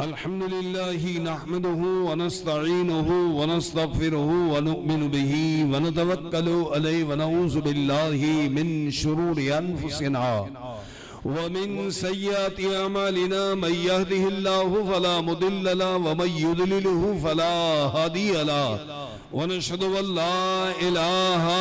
अल्हम्दुलिल्लाहि नहमदुहु व नस्तईनुहु व नस्तगफिरुहु व नु'मिनु बिही व नतवक्कलु अलैहि व नऊज़ु बिल्लाहि मिन शुरूरि अनफुसिना व मिन सय्यिआति अमालिना मन यहदिहिल्लाहु फला मुदिल्ल लहु व मन युद्लिलहु फला हादिय लहु व नशहदु अल्ला इलाहा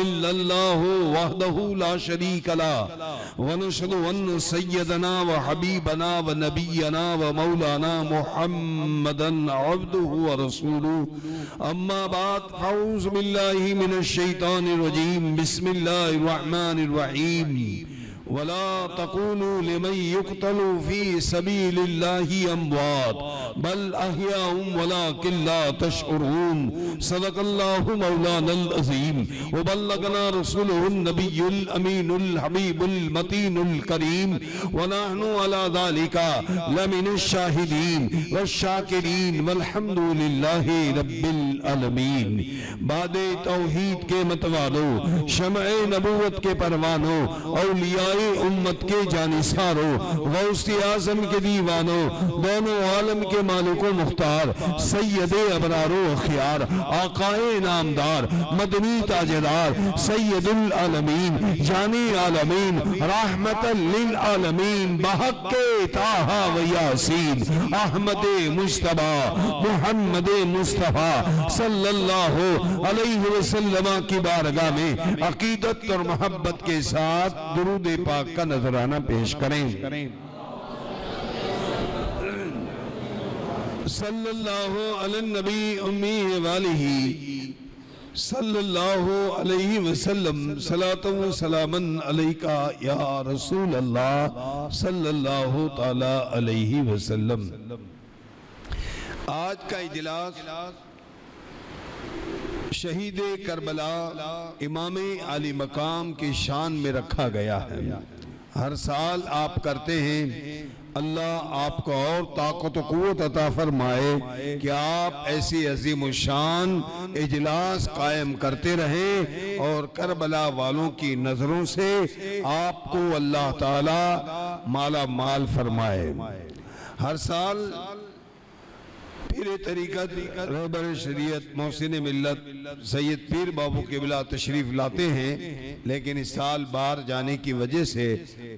इल्लल्लाहु वहदहु ला शरीक लहु व नशहदु अन्न सय्यदना व हबीबना व नबियना व मौलाना मुहम्मदन अब्दुहु व रसूलुहु अम्मा बाद अऊज़ु बिल्लाहि मिनश शैतानिर रजीम बिस्मिल्लाहिर रहमानिर रहीम वला तक़ूलू लिमन युक़्तलू फ़ी सबीलिल्लाहि अमवात बल अहयाउम वलाकिन ला तशऊरून सदक़ल्लाहु मौलानल अज़ीम व बल्लगना रसूलुहुन नबियुल अमीनुल हबीबुल मतीनुल करीम व नहनु अला ज़ालिका लमिनश शाहिदीन वश्शाकिरीन वल्हम्दुलिल्लाहि रब्बिल आलमीन। बादे तौहीद के मतवालों, शमए नबूवत के परवानों, औलिया उम्मत के जानिसारों, गौसे आज़म के दीवानों, दोनों आलम के मालिको मुख्तार, सैयदे अबरारो अखियार, आकाए नामदार, मदनी ताजदार, सैयदुल आलमीन, जानी आलमीन, रहमतल लिल आलमीन, बहक्के ताहा व यासीन, अहमद मुस्तफा मुहम्मद मुस्तफा सल्लल्लाहु अलैहि वसल्लम की बारगाह में अकीदत और मोहब्बत के साथ दुरूद पाक का नजराना पेश करें। सल्लल्लाहु अलैहि नबी उम्मी वालिही सल्लल्लाहु अलैहि वसल्लम सलातो व सलामन अलैका या रसूल अल्लाह सल्लल्लाहु ताला अलैहि वसल्लम। आज का इजलास शहीद करबला इमाम आली मकाम की शान में रखा गया है। हर साल आप करते हैं, अल्लाह आपको और ताकत क़ुव्वत अता फरमाए कि आप ऐसी अजीम शान इजलास कायम करते रहें और करबला वालों की नजरों से आपको अल्लाह ताला माला माल फरमाए। हर साल पीर तरीक़त रहबर शरीयत मोहसिन मिल्लत सैयद पीर बाबू क़िबला तशरीफ़ लाते हैं, लेकिन इस साल बाहर जाने की वजह से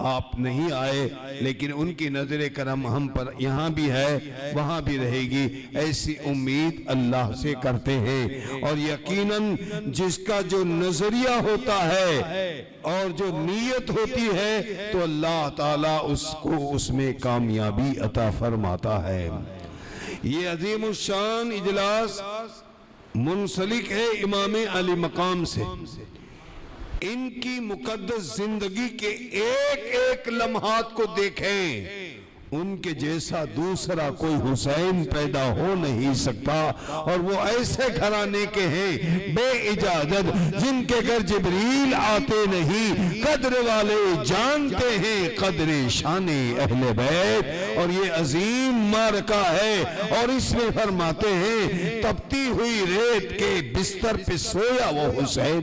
आप नहीं आए, लेकिन उनकी नज़र करम हम पर यहाँ भी है वहाँ भी रहेगी, ऐसी उम्मीद अल्लाह से करते हैं। और यकीनन जिसका जो नज़रिया होता है और जो नीयत होती है तो अल्लाह ताला उसको उसमें कामयाबी अता फरमाता है। ये अजीम शान इजलास मुंसलिक है इमाम अली मकाम से। इनकी मुकद्दस जिंदगी के एक एक लम्हात को देखें, उनके जैसा दूसरा कोई हुसैन पैदा हो नहीं सकता। और वो ऐसे घराने के हैं बे इजाजत जिनके घर जिब्रील आते नहीं, कद्र वाले जानते हैं कद्र शाने अहले बैत। और ये अजीम मारका है और इसमें फरमाते हैं तपती हुई रेत के बिस्तर पे सोया वो हुसैन,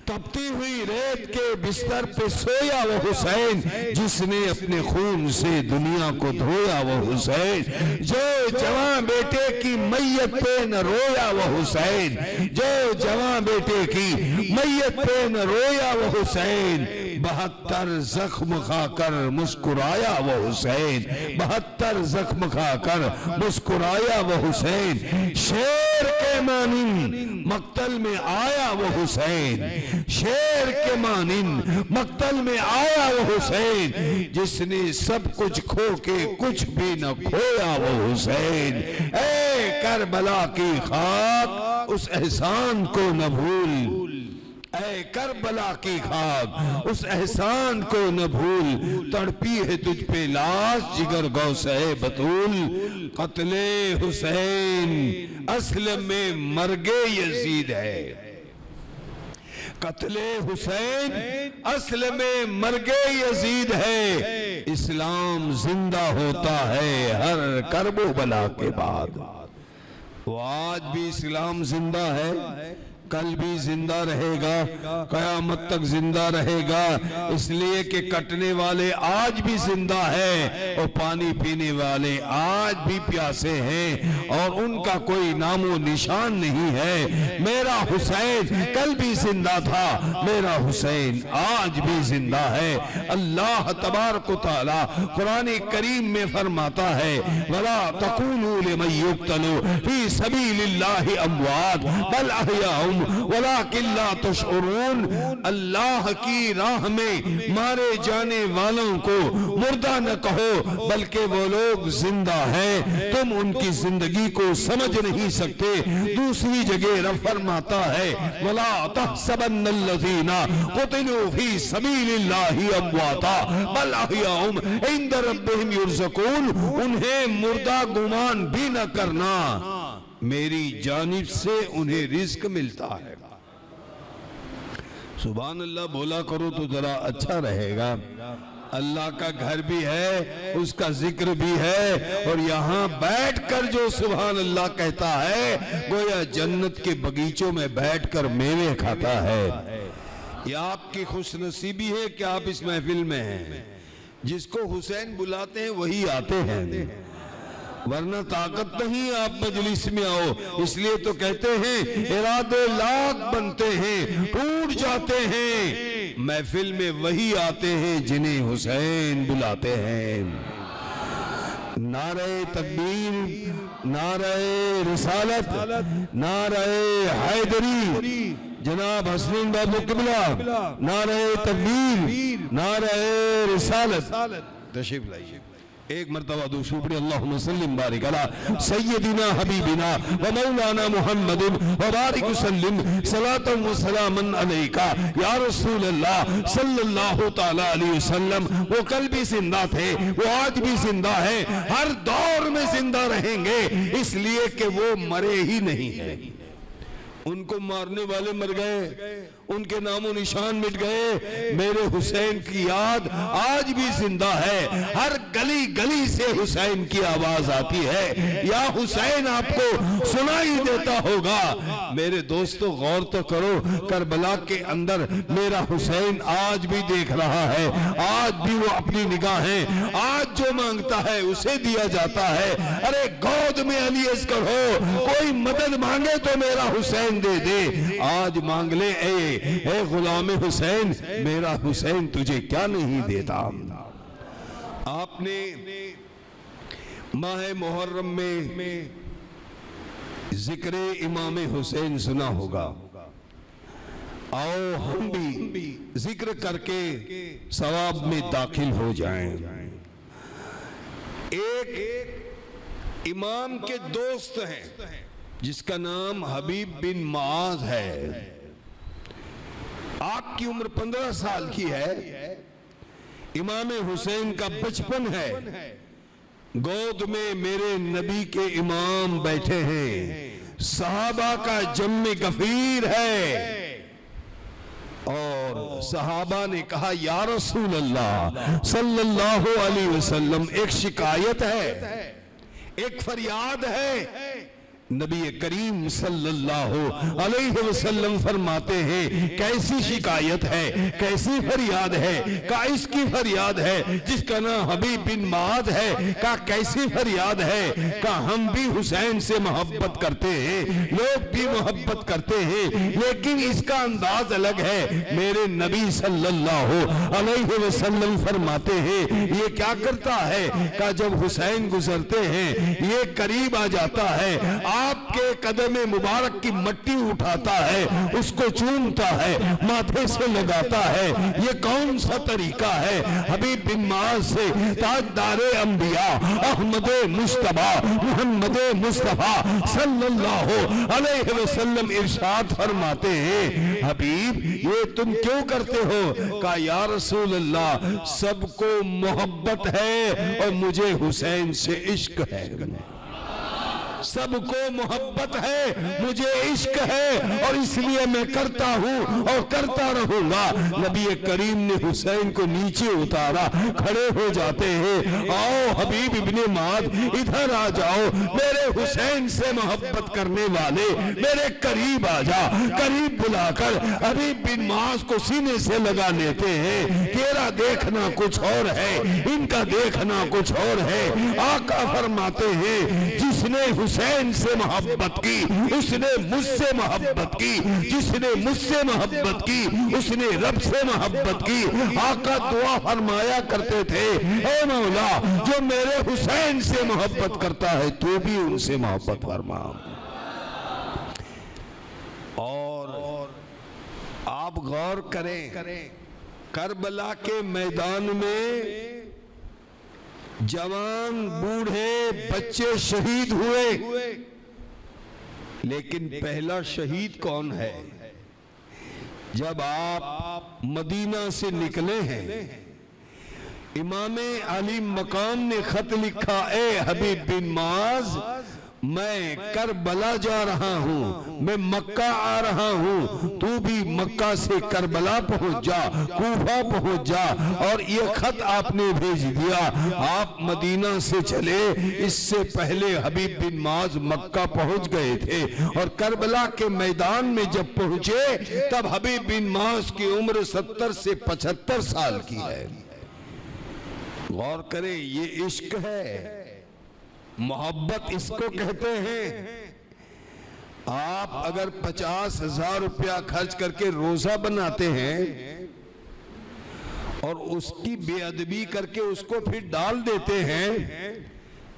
तपती हुई रेत के बिस्तर पे सोया वो हुसैन, जिसने अपने खून से दुनिया को धोया वो हुसैन, जो जवां बेटे की मैयत पे न रोया वो हुसैन, जो जवां बेटे की मैयत पे न रोया वो हुसैन, 72 जख्म खाकर मुस्कुराया वो हुसैन, 72 जख्म खाकर मुस्कुराया वो हुसैन, शेर के मानिन मक्तल में आया वो हुसैन, शेर के मानिन मक्तल में आया वो हुसैन, जिसने सब कुछ खो के कुछ भी न खोया वो हुसैन। ए करबला की खाक उस एहसान को न भूल, ऐ करबला की खाक उस एहसान को न भूल, तड़पी है तुझ पे लाश जिगर गौसे बतूल, कत्ले हुसैन असल में मर्गे यजीद है, कत्ले हुसैन असल में मर्गे यजीद है, इस्लाम जिंदा होता है हर करबो बला के बाद। वो आज भी इस्लाम जिंदा है, कल भी जिंदा रहेगा, कयामत तक जिंदा रहेगा, इसलिए कि कटने वाले आज भी जिंदा है और पानी पीने वाले आज भी प्यासे हैं और उनका कोई नामो निशान नहीं है। मेरा हुसैन कल भी जिंदा था, मेरा हुसैन आज भी जिंदा है। अल्लाह तबारक व तआला कुरान करीम में फरमाता है, वला तकूलू लिमन युक्तलू फी सबीलिल्लाहि अमवात बल अहयाउम वलाकिन ला तशउरून। अल्लाह की राह में मारे जाने वालों को मुर्दा न कहो, बल्कि वो लोग जिंदा हैं, तुम उनकी जिंदगी को समझ नहीं सकते। दूसरी जगह रब फरमाता है, वला तहसबन्नल्लज़ीना कुतिलू फी सबीलिल्लाहि अमवाता बल अहयाउम इंद रब्बिहिम युरज़कून। उन्हें मुर्दा गुमान भी न करना, मेरी जानिब से उन्हें रिज्क मिलता है। सुभान अल्लाह बोला करो तो जरा अच्छा रहेगा। अल्लाह का घर भी है, उसका जिक्र भी है, और यहाँ बैठकर जो सुभान अल्लाह कहता है गोया जन्नत के बगीचों में बैठकर मेवे खाता है। यह आपकी खुशनसीबी है कि आप इस महफिल में हैं। जिसको हुसैन बुलाते हैं वही आते हैं, वरना ताकत नहीं आप मजलिस में आओ। इसलिए तो कहते हैं इरादे लाख बनते हैं टूट जाते हैं, महफिल में वही आते हैं जिन्हें हुसैन बुलाते हैं। नारे तकबीर, नारे रिसालत, नारे हैदरी, जनाब हसनैन बाबू किबला, नारे तकबीर, नारे रिसालत। तशरीफ लाइए। एक मरतबा दूसरी पढ़ी, अल्लाहुम्मा सल्लि बारिक अला सय्यदिना हबीबिना व मौलाना मुहम्मदिन व बारिक वसल्लिम सलातन व सलामन अलैका या रसूल अल्लाह सल्लल्लाहु तआला अलैहि वसल्लम। वो कल भी जिंदा थे, वो आज भी जिंदा है, हर दौर में जिंदा रहेंगे, इसलिए कि वो मरे ही नहीं है। उनको मारने वाले मर गए, उनके नामो निशान मिट गए, मेरे हुसैन की याद आज भी जिंदा है। हर गली गली से हुसैन की आवाज आती है, या हुसैन आपको सुनाई देता होगा। मेरे दोस्तों गौर तो करो, करबला के अंदर मेरा हुसैन आज भी देख रहा है, आज भी वो अपनी निगाहें आज जो मांगता है उसे दिया जाता है। अरे गोद में अली अस्कर हो, कोई मदद मांगे तो मेरा हुसैन दे दे, आज मांग ले ए गुलाम हुसैन, मेरा हुसैन तुझे क्या नहीं देता। आपने माह मुहर्रम में जिक्र इमाम हुसैन सुना होगा, आओ हम भी जिक्र करके सवाब में दाखिल हो जाएं। एक इमाम के दोस्त हैं जिसका नाम हबीब बिन मुआज है। आपकी उम्र 15 साल की है, इमाम हुसैन का बचपन है, गोद में मेरे नबी के इमाम बैठे हैं, सहाबा का जम्मे गफीर है। और सहाबा ने कहा, या रसूल अल्लाह सल्लल्लाहु अलैहि वसल्लम, एक शिकायत है, एक फरियाद है। नबी करीम सल्लल्लाहु अलैहि वसल्लम फरमाते हैं, कैसी शिकायत है, कैसी फरियाद है? का इसकी फरियाद है जिसका नाम हबीब बिन मुआज है। का कैसी फरियाद है? का हम भी हुसैन से मोहब्बत करते हैं, लोग भी मोहब्बत करते हैं, लेकिन इसका अंदाज अलग है। मेरे नबी सल्लल्लाहु अलैहि वसल्लम फरमाते हैं, ये क्या करता है? का जब हुसैन गुजरते हैं ये करीब आ जाता है, आपके कदम मुबारक की मट्टी उठाता है, उसको चूमता है, माथे से लगाता है। ये कौन सा तरीका है? हबीब बिन मुआज से ताजदारे अंबिया अहमद मुस्तफा मोहम्मद मुस्तफा सल्लल्लाहु अलैहि वसल्लम इरशाद फरमाते हैं, हबीब ये तुम क्यों करते हो? का या रसूल अल्लाह, सबको मोहब्बत है और मुझे हुसैन से इश्क है। सबको मोहब्बत है, मुझे इश्क है और इसलिए मैं करता हूँ और करता रहूंगा। नबी करीम ने हुसैन को नीचे उतारा, खड़े हो जाते हैं, आओ हबीब इब्ने माद इधर आ जाओ, मेरे हुसैन से मोहब्बत करने वाले मेरे करीब आ जा। करीब बुलाकर हबीब बिन माद को सीने से लगा लेते हैं। तेरा देखना कुछ और है, इनका देखना कुछ और है। आका फरमाते हैं जिसने हुसैन से मोहब्बत की उसने मुझसे मोहब्बत की, जिसने मुझसे मोहब्बत की उसने रब से मोहब्बत की। आका दुआ फरमाया करते थे, ए मौला जो मेरे हुसैन से मोहब्बत करता है तू भी उनसे मोहब्बत फरमा। और आप गौर करें, करबला के मैदान में जवान बूढ़े बच्चे शहीद हुए, लेकिन पहला शहीद कौन है? जब आप मदीना से निकले हैं, इमामे अली मकाम ने खत लिखा, ए हबीब बिन माज मैं करबला जा रहा हूँ, मैं मक्का आ रहा हूँ, तू भी मक्का से करबला पहुँच जा, कूफा पहुँच जा। और ये खत आपने भेज दिया। आप मदीना से चले, इससे पहले हबीब बिन माज मक्का पहुँच गए थे और करबला के मैदान में जब पहुँचे तब हबीब बिन माज की उम्र 70 से 75 साल की है। गौर करें, ये इश्क है, मोहब्बत इसको कहते हैं। आप अगर 50,000 रुपया खर्च करके रोजा बनाते हैं और उसकी बेअदबी करके उसको फिर डाल देते हैं,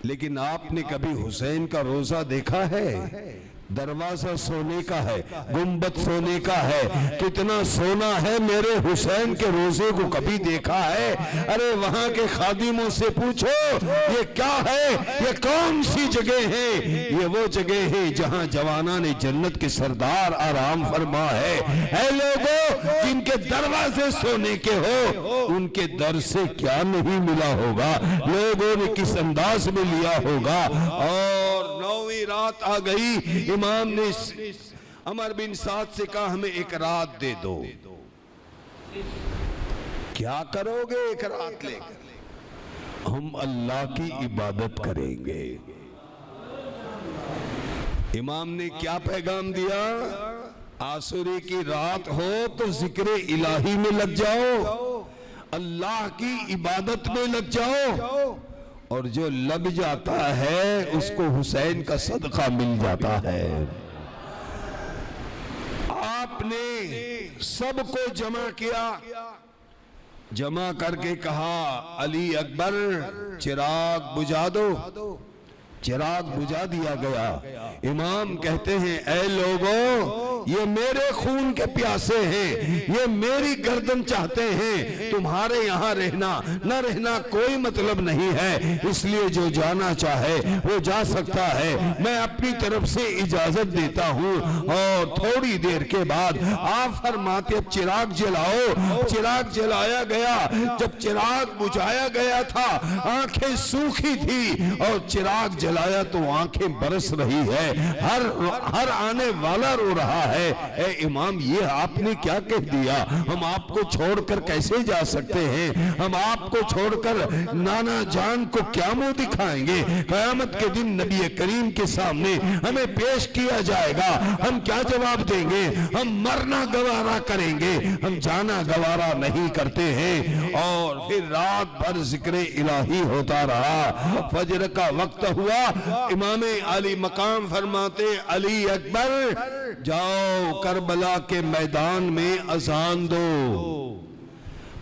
लेकिन आपने कभी हुसैन का रोजा देखा है? दरवाजा सोने का है, गुंबद सोने का है, कितना सोना है मेरे हुसैन के रोजे को कभी देखा है? अरे वहां के खादिमों से पूछो ये क्या है, ये कौन सी जगह है? ये वो जगह है जहां जवाना ने जन्नत के सरदार आराम फरमा है। ऐ लोगों जिनके दरवाजे सोने के हो, उनके दर से क्या नहीं मिला होगा, लोगों ने किस अंदाज में लिया होगा। और 9वीं रात आ गई, इमाम ने अमर बिन साद से कहा हमें एक रात दे दो। क्या करोगे एक रात लेकर? हम अल्लाह की इबादत करेंगे। इमाम ने क्या पैगाम दिया? आसुरी की रात हो तो जिक्र इलाही में लग जाओ, अल्लाह की इबादत में लग जाओ, और जो लग जाता है उसको हुसैन का सदका मिल जाता है। आपने सबको जमा किया, जमा करके कहा अली अकबर चिराग बुझा दो। चिराग बुझा दिया गया। इमाम कहते हैं ऐ लोगों ये मेरे खून के प्यासे हैं, ये मेरी गर्दन चाहते हैं, तुम्हारे यहाँ रहना न रहना कोई मतलब नहीं है, इसलिए जो जाना चाहे वो जा सकता है, मैं अपनी तरफ से इजाजत देता हूँ। और थोड़ी देर के बाद आप फरमाते चिराग जलाओ। चिराग जलाया गया। जब चिराग बुझाया गया था आंखें सूखी थी और चिराग जलाया तो आंखें बरस रही है, हर आने वाला रो रहा है। ए इमाम ये आपने क्या कह दिया? हम आपको छोड़कर कैसे जा सकते हैं? हम आपको छोड़कर नाना जान को क्या मुंह दिखाएंगे? क़यामत के दिन नबी करीम के सामने हमें पेश किया जाएगा, हम क्या जवाब देंगे? हम मरना गवारा करेंगे, हम जाना गवारा नहीं करते हैं। और फिर रात भर जिक्र इलाही होता रहा। फजर का वक्त हुआ, इमामे अली मकाम फरमाते अली अकबर जाओ करबला के मैदान में अजान दो।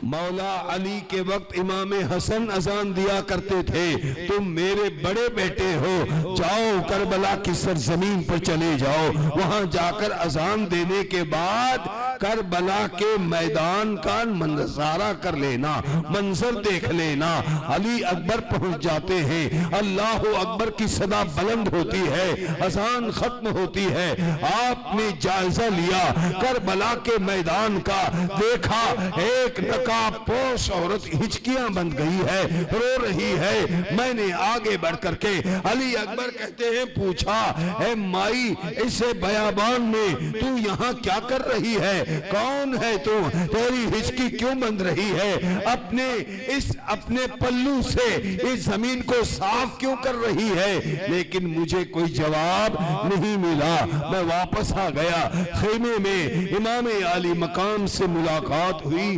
मौला अली के वक्त इमाम हसन अजान दिया करते थे, तुम मेरे बड़े बेटे हो, जाओ करबला की सरजमीन पर चले जाओ, वहां जाकर अजान देने के बाद करबला के मैदान का नजारा कर लेना, मंजर देख लेना। अली अकबर पहुंच जाते हैं, अल्लाह अकबर की सदा बुलंद होती है, अजान खत्म होती है। आपने जायजा लिया करबला के मैदान का, देखा एक नकाब पोश औरत हिचकियां बंद गई है, रो रही है। मैंने आगे बढ़ करके अली अकबर कहते हैं पूछा, ए माई इसे बयाबान में तू यहाँ क्या कर रही है? कौन है तू? तेरी हिचकी क्यों बंद रही है? अपने पल्लू से इस जमीन को साफ क्यों कर रही है? लेकिन मुझे कोई जवाब नहीं मिला। मैं वापस आ गया खेमे में। इमाम आली मकाम से मुलाकात हुई।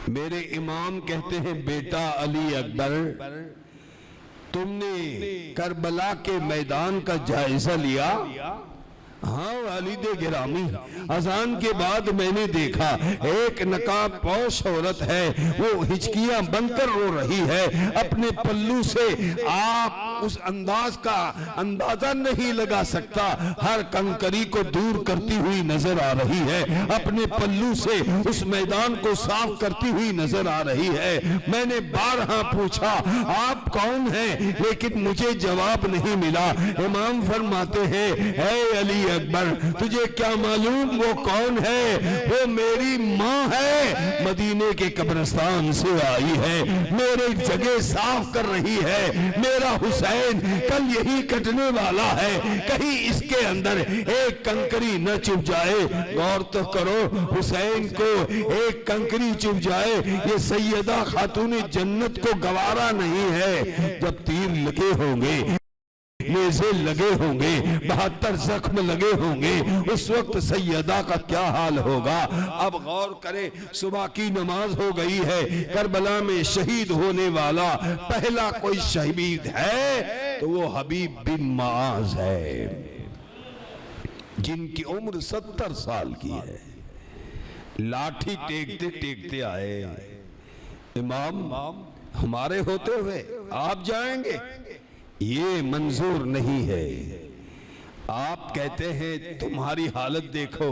मेरे इमाम कहते हैं, बेटा अली अकबर, तुमने करबला के मैदान का जायजा लिया? हाँ वालिदे गिरामी, अजान के बाद मैंने देखा एक नकाब पोश औरत है, वो हिचकियां बनकर रो रही है। अपने पल्लू से आप उस अंदाज का अंदाजा नहीं लगा सकता, हर कंकरी को दूर करती हुई नजर आ रही है। अपने पल्लू से उस मैदान को साफ करती हुई नजर आ रही है। मैंने बारहा पूछा आप कौन हैं, लेकिन मुझे जवाब नहीं मिला। इमाम फरमाते हैं, ऐ अली अकबर, तुझे क्या मालूम वो कौन है? वो मेरी माँ है, मदीने के कब्रिस्तान से आई है, मेरे जगह साफ कर रही है। मेरा हुसैन कल यही कटने वाला है, कहीं इसके अंदर एक कंकरी न चुभ जाए। गौर तो करो, हुसैन को एक कंकरी चुभ जाए, ये सैयदा खातून जन्नत को गवारा नहीं है। जब तीर लगे होंगे, नेज़े लगे होंगे, 72 जख्म लगे होंगे, उस वक्त सैयदा का क्या हाल होगा। अब गौर करें, सुबह की नमाज हो गई है। करबला में शहीद होने वाला पहला कोई शहीद है तो वो हबीब बिन माज है, जिनकी उम्र 70 साल की है। लाठी टेकते टेकते आए, इमाम हमारे होते हुए आप जाएंगे, ये मंजूर नहीं है। आप कहते हैं तुम्हारी हालत देखो,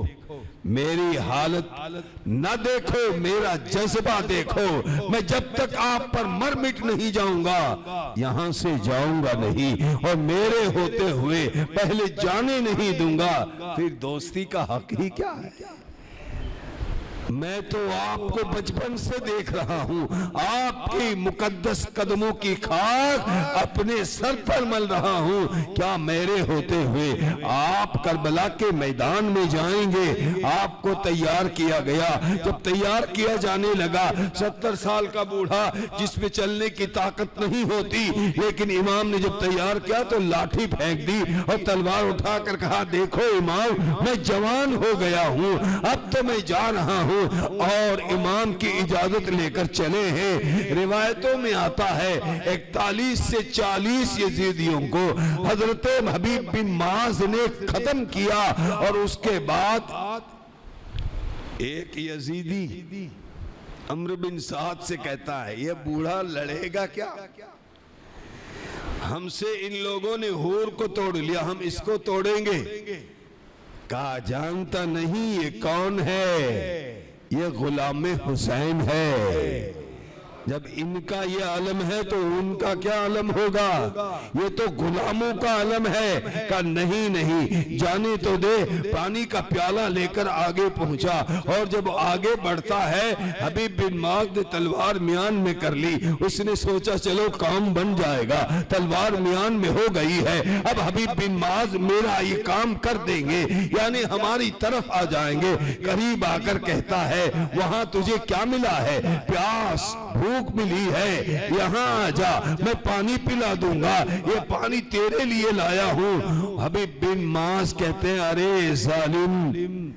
मेरी हालत न देखो, मेरा जज्बा देखो। मैं जब तक आप पर मर मिट नहीं जाऊंगा यहां से जाऊंगा नहीं, और मेरे होते हुए पहले जाने नहीं दूंगा। फिर दोस्ती का हक ही क्या है? मैं तो आपको बचपन से देख रहा हूं, आपकी मुकद्दस कदमों की खाक अपने सर पर मल रहा हूं। क्या मेरे होते हुए आप करबला के मैदान में जाएंगे? आपको तैयार किया गया, जब तैयार किया जाने लगा, 70 साल का बूढ़ा जिसमें चलने की ताकत नहीं होती, लेकिन इमाम ने जब तैयार किया तो लाठी फेंक दी और तलवार उठाकर कहा, देखो इमाम, मैं जवान हो गया हूं, अब तो मैं जा रहा हूं। और इमाम की इजाजत लेकर चले हैं। रिवायतों में आता है 41 से 40 यजीदियों को हजरत हबीब बिन माज ने खत्म किया, और उसके बाद एक यजीदी अम्र बिन साद से कहता है, ये बूढ़ा लड़ेगा क्या? हमसे इन लोगों ने हूर को तोड़ लिया, हम इसको तोड़ेंगे। कहा जानता नहीं ये कौन है? ये गुलाम हुसैन है। जब इनका ये आलम है तो उनका क्या आलम होगा? ये तो गुलामों का आलम है। का नहीं नहीं, जाने तो दे। पानी का प्याला लेकर आगे पहुंचा, और जब आगे बढ़ता है, हबीब बिन माज ने तलवार मियान में कर ली। उसने सोचा चलो काम बन जाएगा, तलवार मियान में हो गई है, अब हबीब बिन माज मेरा ये काम कर देंगे, यानी हमारी तरफ आ जाएंगे। करीब आकर कहता है, वहां तुझे क्या मिला है? प्यास भूख मिली है, यहाँ आ जा, मैं पानी पिला दूंगा, ये पानी तेरे लिए लाया हूं। हबीब बिन माज कहते हैं, अरे जालिम,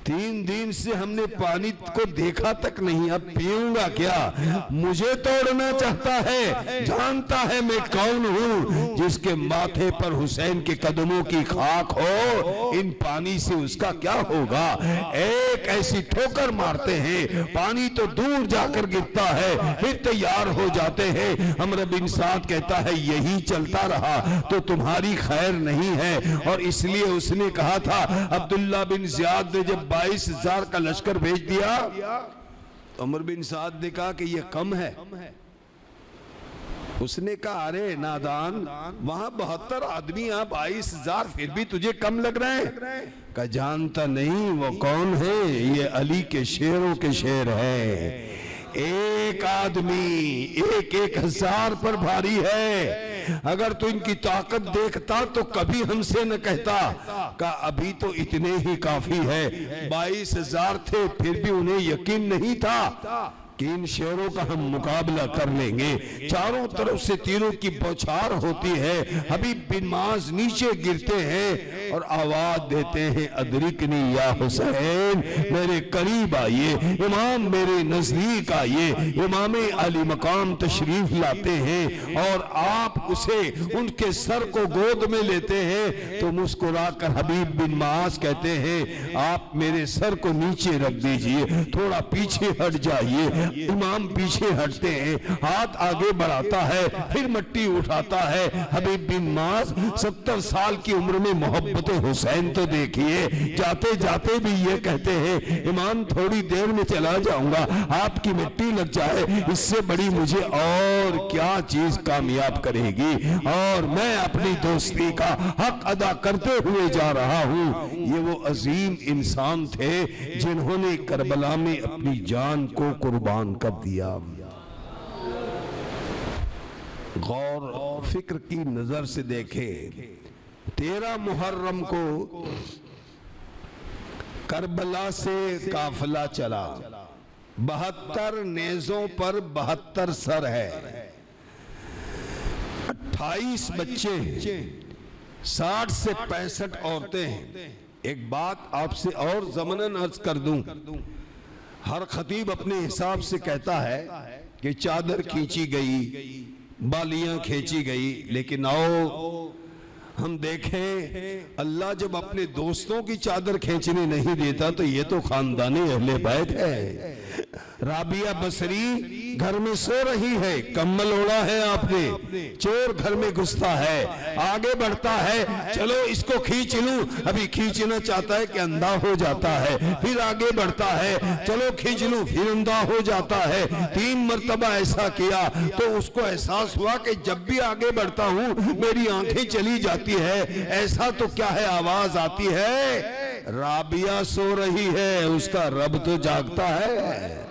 3 दिन से हमने पानी को देखा तक नहीं, अब पीऊंगा क्या? मुझे तोड़ना चाहता है, जानता है मैं कौन हूं। जिसके माथे पर हुसैन के कदमों की खाक हो, इन पानी से उसका क्या होगा? एक ऐसी ठोकर मारते हैं, पानी तो दूर जाकर गिरता है, फिर तैयार हो जाते हैं। अम्र बिन साद कहता है, यही चलता रहा तो तुम्हारी खैर नहीं है। और इसलिए उसने कहा था, अब्दुल्ला बिन ज़ियाद ने जब 22,000 का लश्कर भेज दिया, तो अमर बिन साद ने कहा कि यह कम है, उसने कहा अरे नादान, वहां 72 आदमी, यहाँ 22,000, फिर भी तुझे कम लग रहा है। का जानता नहीं वो कौन है? ये अली के शेरों के शेर है। एक आदमी 1,000 पर भारी है। अगर तू इनकी ताकत देखता तो कभी हमसे न कहता का अभी तो इतने ही काफी है। 22,000 थे, फिर भी उन्हें यकीन नहीं था कि इन शेरों का हम मुकाबला कर लेंगे। चारों तरफ से तीरों की बौछार होती है। हबीब बिन माज नीचे गिरते हैं और आवाज देते हैं अदरिकनी या हुसैन, मेरे करीब आइए, इमाम मेरे नजदीक आइए। इमाम अली मकाम तशरीफ लाते हैं और आप उसे उनके सर को गोद में लेते हैं तो मुस्कुराकर हबीब बिन माज कहते हैं आप मेरे सर को नीचे रख दीजिए, थोड़ा पीछे हट जाइए। इमाम पीछे हटते हैं, हाथ आगे बढ़ाता है, फिर मिट्टी उठाता है। हबीब बिन माज 70 साल की उम्र में मोहब्बत हुसैन तो देखिए, जाते जाते भी ये कहते हैं इमाम थोड़ी देर में चला जाऊंगा, आपकी मिट्टी लग जाए, इससे बड़ी मुझे और क्या चीज कामयाब करेगी। और मैं अपनी दोस्ती का हक अदा करते हुए जा रहा हूँ। ये वो अजीम इंसान थे जिन्होंने करबला में अपनी जान को कुर्बान कर दिया। गौर और फिक्र की नजर से देखे, 13 मुहर्रम को करबला से काफिला चला। 72 नेज़ों पर 72 सर है, 28 बच्चे, 60 से 65 औरतें हैं। एक बात आपसे और ज़मनन अर्ज कर दूं, हर खतीब अपने हिसाब से कहता है कि चादर खींची गई, बालियां खींची गई, लेकिन आओ हम देखें अल्लाह जब अपने दोस्तों की चादर खींचने नहीं देता तो ये तो खानदानी अहले बैत है। राबिया बसरी घर में सो रही है, कम्बल ओढ़ा है आपने, चोर घर में घुसता है, आगे बढ़ता है, चलो इसको खींच लूं, अभी खींचना चाहता है कि अंधा हो जाता है, फिर आगे बढ़ता है, चलो खींच लूं, फिर अंधा हो जाता है। 3 मर्तबा ऐसा किया तो उसको एहसास हुआ कि जब भी आगे बढ़ता हूं मेरी आंखें चली जाती है। ऐसा तो क्या है, आवाज आती है, राबिया सो रही है, उसका रब तो जागता है।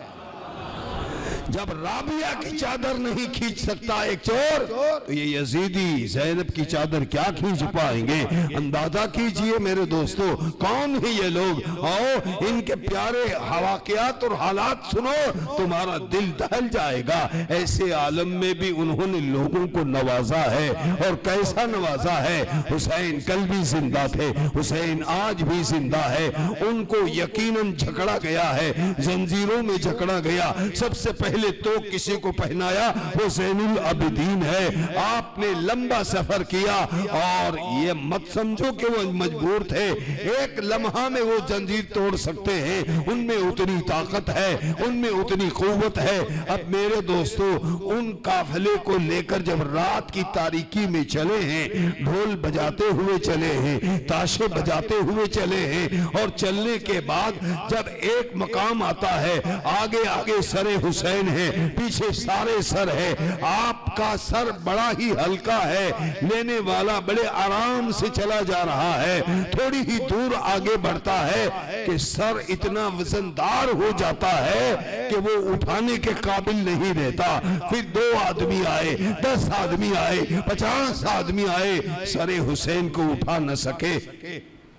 जब राबिया की चादर नहीं खींच सकता एक चोर, तो ये यजीदी ज़ैनब की चादर क्या खींच पाएंगे। अंदाजा कीजिए मेरे दोस्तों, कौन है ये लोग। आओ इनके प्यारे हवाकियात और हालात सुनो, तुम्हारा दिल दहल जाएगा। ऐसे आलम में भी उन्होंने लोगों को नवाजा है, और कैसा नवाजा है। हुसैन कल भी जिंदा थे, हुसैन आज भी जिंदा है। उनको यकीनन जकड़ा गया है, जंजीरों में जकड़ा गया। सबसे पहले तो किसी को पहनाया वो ज़ैनुल आबिदीन है। आपने लंबा सफर किया और ये मत समझो कि वो मजबूर थे, एक लम्हा में वो जंजीर तोड़ सकते हैं। उनमें उतनी ताकत है, उनमें उतनी कुव्वत है। अब मेरे दोस्तों, उन काफिले को लेकर जब रात की तारीकी में चले हैं, ढोल बजाते हुए चले हैं, ताशे बजाते हुए चले हैं, और चलने के बाद जब एक मकाम आता है, आगे आगे सरे हुसैन है, पीछे सारे सर है। आपका सर बड़ा ही हल्का है, लेने वाला बड़े आराम से चला जा रहा है। थोड़ी ही दूर आगे बढ़ता है कि सर इतना वजनदार हो जाता है कि वो उठाने के काबिल नहीं रहता। फिर 2 आदमी आए, 10 आदमी आए, 50 आदमी आए, सरे हुसैन को उठा न सके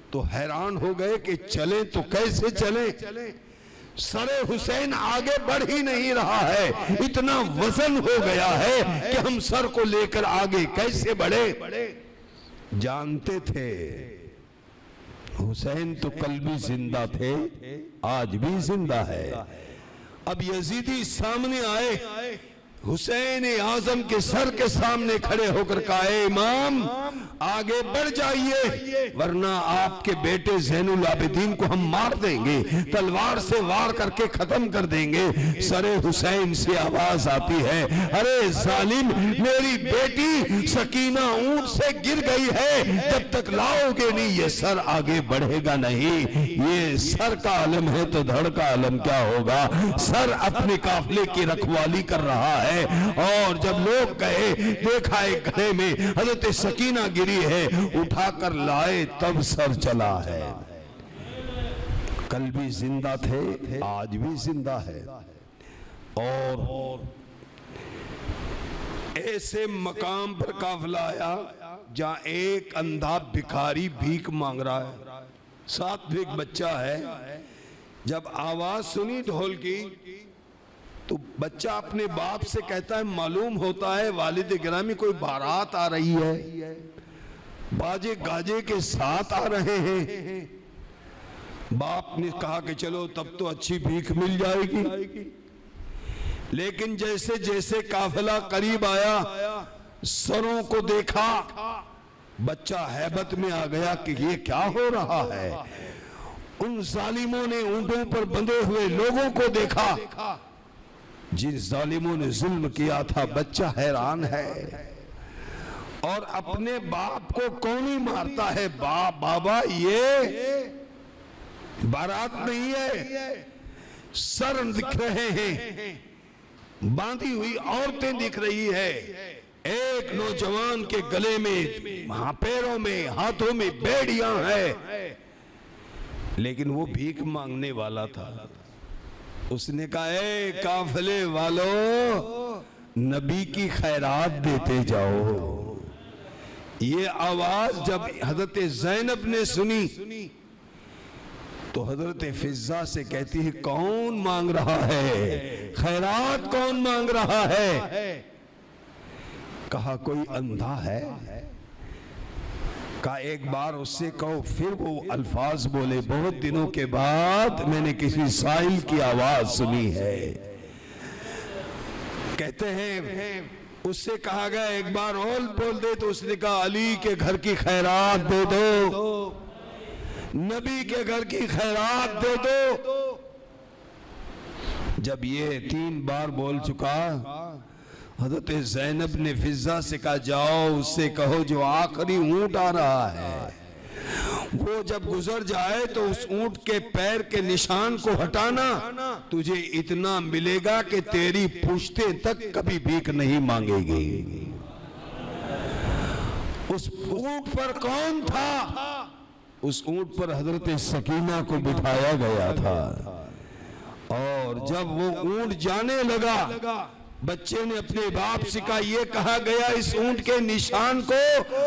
तो हैरान हो गए कि चले तो कैसे चले। सरे हुसैन आगे बढ़ ही नहीं रहा है, इतना वजन हो गया है कि हम सर को लेकर आगे कैसे बढ़े। जानते थे हुसैन तो कल भी जिंदा थे, आज भी जिंदा है। अब यजीदी सामने आए, हुसैन आजम के सर के सामने खड़े होकर कहा, इमाम आगे बढ़ जाइए वरना आपके बेटे ज़ैनुल आबिदीन को हम मार देंगे, तलवार से वार करके खत्म कर देंगे। सरे हुसैन से आवाज आती है, अरे जालिम, मेरी बेटी सकीना ऊंट से गिर गई है, जब तक लाओगे नहीं ये सर आगे बढ़ेगा नहीं। ये सर का आलम है तो धड़ का आलम क्या होगा। सर अपने काफिले की रखवाली कर रहा है, है। और जब लोग कहे देखा एक घड़े में हजरत सकीना गिरी है, उठाकर लाए तब सर चला है। कल भी जिंदा थे, आज भी जिंदा है। और ऐसे मकाम पर काफिला आया जहां एक अंधा भिखारी भीख मांग रहा है, साथ भी एक बच्चा है। जब आवाज सुनी ढोल की तो बच्चा अपने बाप से कहता है, मालूम होता है वालिद गिरामी कोई बारात आ रही है, बाजे गाजे के साथ आ रहे हैं। बाप ने कहा कि चलो तब तो अच्छी भीख मिल जाएगी। लेकिन जैसे जैसे काफिला करीब आया, सरों को देखा, बच्चा हैबत में आ गया कि ये क्या हो रहा है। उन जालिमों ने ऊंटों पर बंधे हुए लोगों को देखा, जिन जालिमों ने जुल्म किया था। बच्चा हैरान है और अपने बाप को कौन ही मारता है। बाबा ये बारात नहीं है, सर दिख रहे हैं, बांधी हुई औरतें दिख रही है, एक नौजवान के गले में, पैरों में, हाथों में बेड़ियां हैं। लेकिन वो भीख मांगने वाला था। उसने कहा, ए काफिले वालों, नबी की खैरात देते जाओ। ये आवाज जब हजरत ज़ैनब ने सुनी तो हजरत फिजा से कहती है, कौन मांग रहा है खैरात, कौन मांग रहा है। कहा कोई अंधा है। कहा एक बार उससे कहो। फिर वो अल्फाज बोले, बहुत दिनों के बाद मैंने किसी साइल की आवाज सुनी है। कहते हैं उससे कहा गया एक बार और बोल दे, तो उसने कहा अली के घर की खैरात दे दो, नबी के घर की खैरात दे दो। जब ये 3 बार बोल चुका, हजरत ज़ैनब ने फिजा से कहा, जाओ उससे कहो जो आखिरी ऊंट आ रहा है, वो जब गुजर जाए तो उस ऊंट के पैर के निशान को हटाना, तुझे इतना मिलेगा कि तेरी पुश्तें तक कभी भीख नहीं मांगेगी। उस ऊंट पर कौन था? उस ऊंट पर हजरत सकीना को बिठाया गया था। और जब वो ऊंट जाने लगा, बच्चे ने अपने बाप से कहा, ये कहा गया इस ऊंट के निशान को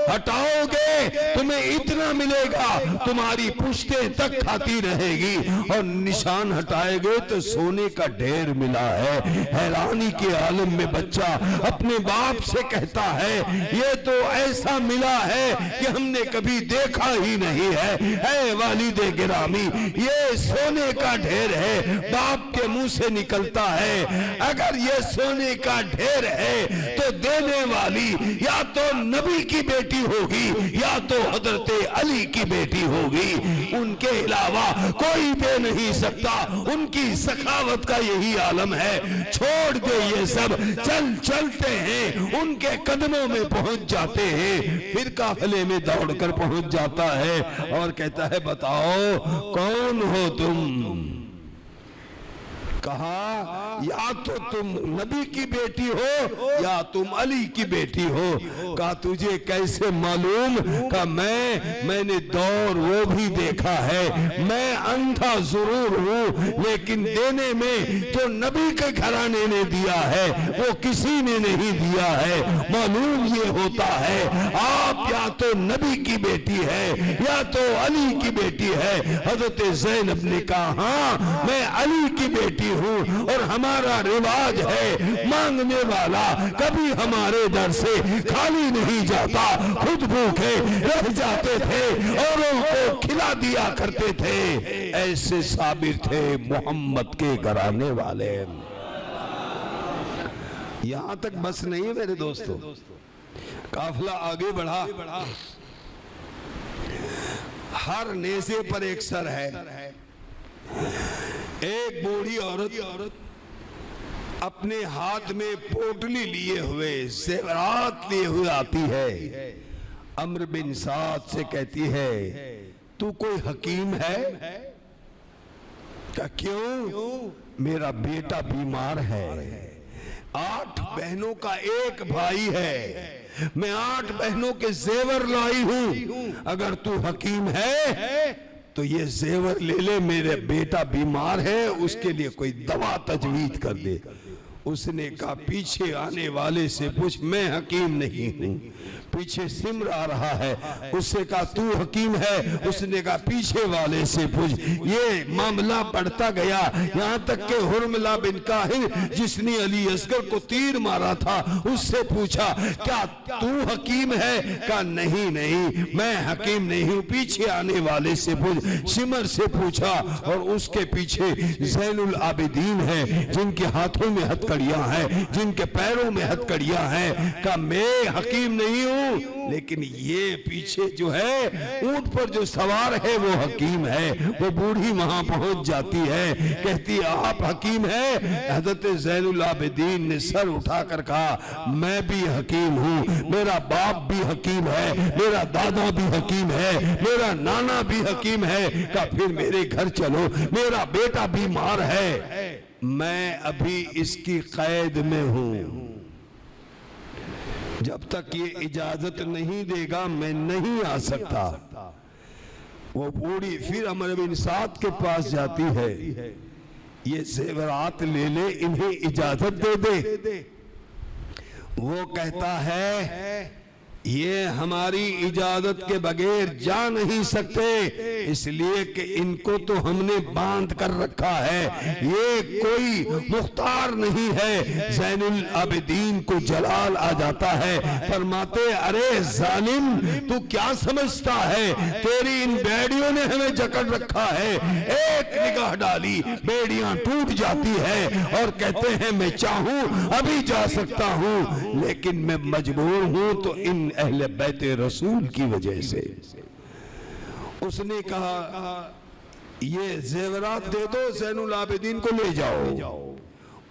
हटाओगे तुम्हें इतना मिलेगा, तुम्हारी पुश्तें तक खाती रहेगी। और निशान हटाएंगे तो सोने का ढेर मिला है। हैरानी के आलम में बच्चा अपने बाप से कहता है, ये तो ऐसा मिला है कि हमने कभी देखा ही नहीं है। ऐ वालिद गिरामी, ये सोने का ढेर है। बाप के मुंह से निकलता है, अगर ये सोने का ढेर है तो देने वाली या तो नबी की बेटी होगी या तो हजरत अली की बेटी होगी। उनके अलावा कोई दे नहीं सकता। उनकी सखावत का यही आलम है। छोड़ दे ये सब, चलते हैं, उनके कदमों में पहुंच जाते हैं। फिर काफिले में दौड़कर पहुंच जाता है और कहता है, बताओ कौन हो तुम? कहा, या तो तुम नबी की बेटी हो या तुम अली की बेटी हो। कहा, तुझे कैसे मालूम? कहा, मैंने दौर वो भी देखा है। मैं अंधा जरूर हूँ, लेकिन देने में जो नबी के घराने ने दिया है वो किसी ने नहीं दिया है। मालूम ये होता है आप या तो नबी की बेटी है या तो अली की बेटी है। हजरत ज़ैनब ने कहा, हाँ मैं अली की बेटी हूँ और हमारा रिवाज है मांगने वाला कभी हमारे दर से खाली नहीं जाता। खुद भूखे रह जाते थे, औरों को खिला दिया करते थे। ऐसे साबिर थे मोहम्मद के घराने वाले। यहां तक बस नहीं है मेरे दोस्तों, काफिला आगे बढ़ा। हर नेज़े पर एक सर है। एक बूढ़ी औरत अपने हाथ में पोटली लिए हुए, ज़ेवरात लिए हुए आती है। अम्र बिन साद से कहती है, तू कोई हकीम है? क्या क्यों? मेरा बेटा बीमार है, 8 बहनों का एक भाई है, मैं 8 बहनों के जेवर लाई हूं, अगर तू हकीम है तो ये जेवर ले ले, मेरे बेटा बीमार है उसके लिए कोई दवा तजवीज कर दे। उसने कहा पीछे आने वाले से पूछ, मैं हकीम नहीं हूं। पीछे सिमर आ रहा है, उससे कहा तू हकीम है, उसने कहा पीछे वाले से पूछ। ये मामला बढ़ता गया, यहाँ तक के हुरमिला बिन काहिर जिसने अली असगर को तीर मारा था उससे पूछा क्या तू हकीम है? कहा नहीं नहीं मैं हकीम नहीं हूँ, पीछे आने वाले से पूछ। सिमर से पूछा और उसके पीछे ज़ैनुल आबिदीन है जिनके हाथों में हथकड़ियां हैं, जिनके पैरों में हथकड़ियां हैं। कहा मैं हकीम नहीं हूं, लेकिन ये पीछे जो है ऊंट पर जो सवार है वो हकीम है। वो बूढ़ी वहां पहुंच जाती है, कहती आप हकीम है? हजरत ज़ैनुल आबिदीन ने सर उठाकर कहा मैं भी हकीम हूं, मेरा बाप भी हकीम है, मेरा दादा भी हकीम है, मेरा नाना भी हकीम है। कहा फिर मेरे घर चलो, मेरा बेटा बीमार है, मैं अभी इसकी कैद में हूं, जब तक ये इजाजत नहीं देगा मैं नहीं आ सकता। वो बूढ़ी फिर अमर बिन साद के पास जाती है, ये जेवरात ले ले, इन्हें इजाजत दे दे। वो कहता है ये हमारी इजाजत के बगैर जा नहीं सकते, इसलिए कि इनको तो हमने बांध कर रखा है, ये कोई मुख्तार नहीं है। ज़ैनुल आबिदीन को जलाल आ जाता है, फरमाते अरे जालिम तू क्या समझता है, तेरी इन बेड़ियों ने हमें जकड़ रखा है। एक निगाह डाली बेड़ियां टूट जाती है और कहते हैं मैं चाहूं अभी जा सकता हूं, लेकिन मैं मजबूर हूं तो इन अहले बैते रसूल की वजह से। उसने कहा ये जेवरात दे दो, ज़ैनुल आबिदीन को ले जाओ।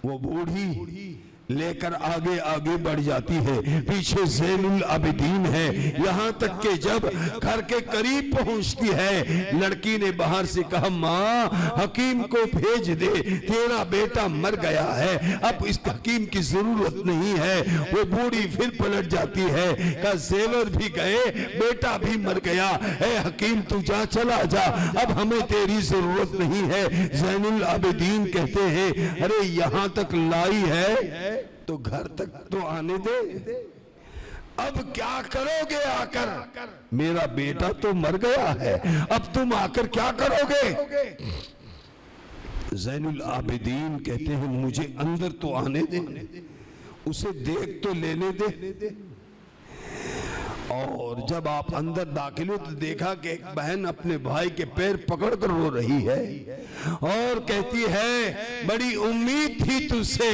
वो बूढ़ी लेकर आगे आगे बढ़ जाती है, पीछे ज़ैनुल आबिदीन है, यहाँ तक कि जब घर के करीब पहुंचती है लड़की ने बाहर से कहा माँ हकीम को भेज दे, तेरा बेटा मर गया है, अब इस हकीम की जरूरत नहीं है। वो बूढ़ी फिर पलट जाती है, कहा जेवर भी गए, बेटा भी मर गया, ए हकीम तू जा, चला जा, अब हमें तेरी जरूरत नहीं है। ज़ैनुल आबिदीन कहते हैं अरे यहाँ तक लाई है तो घर तक तो आने दे, अब क्या करोगे आकर, मेरा बेटा तो मर गया है, अब तुम आकर क्या करोगे? ज़ैनुल आबिदीन कहते हैं मुझे अंदर तो आने दे, उसे देख तो लेने दे। और जब आप अंदर दाखिल हो तो देखा कि एक बहन अपने भाई के पैर पकड़कर रो रही है और कहती है बड़ी उम्मीद थी तुझसे,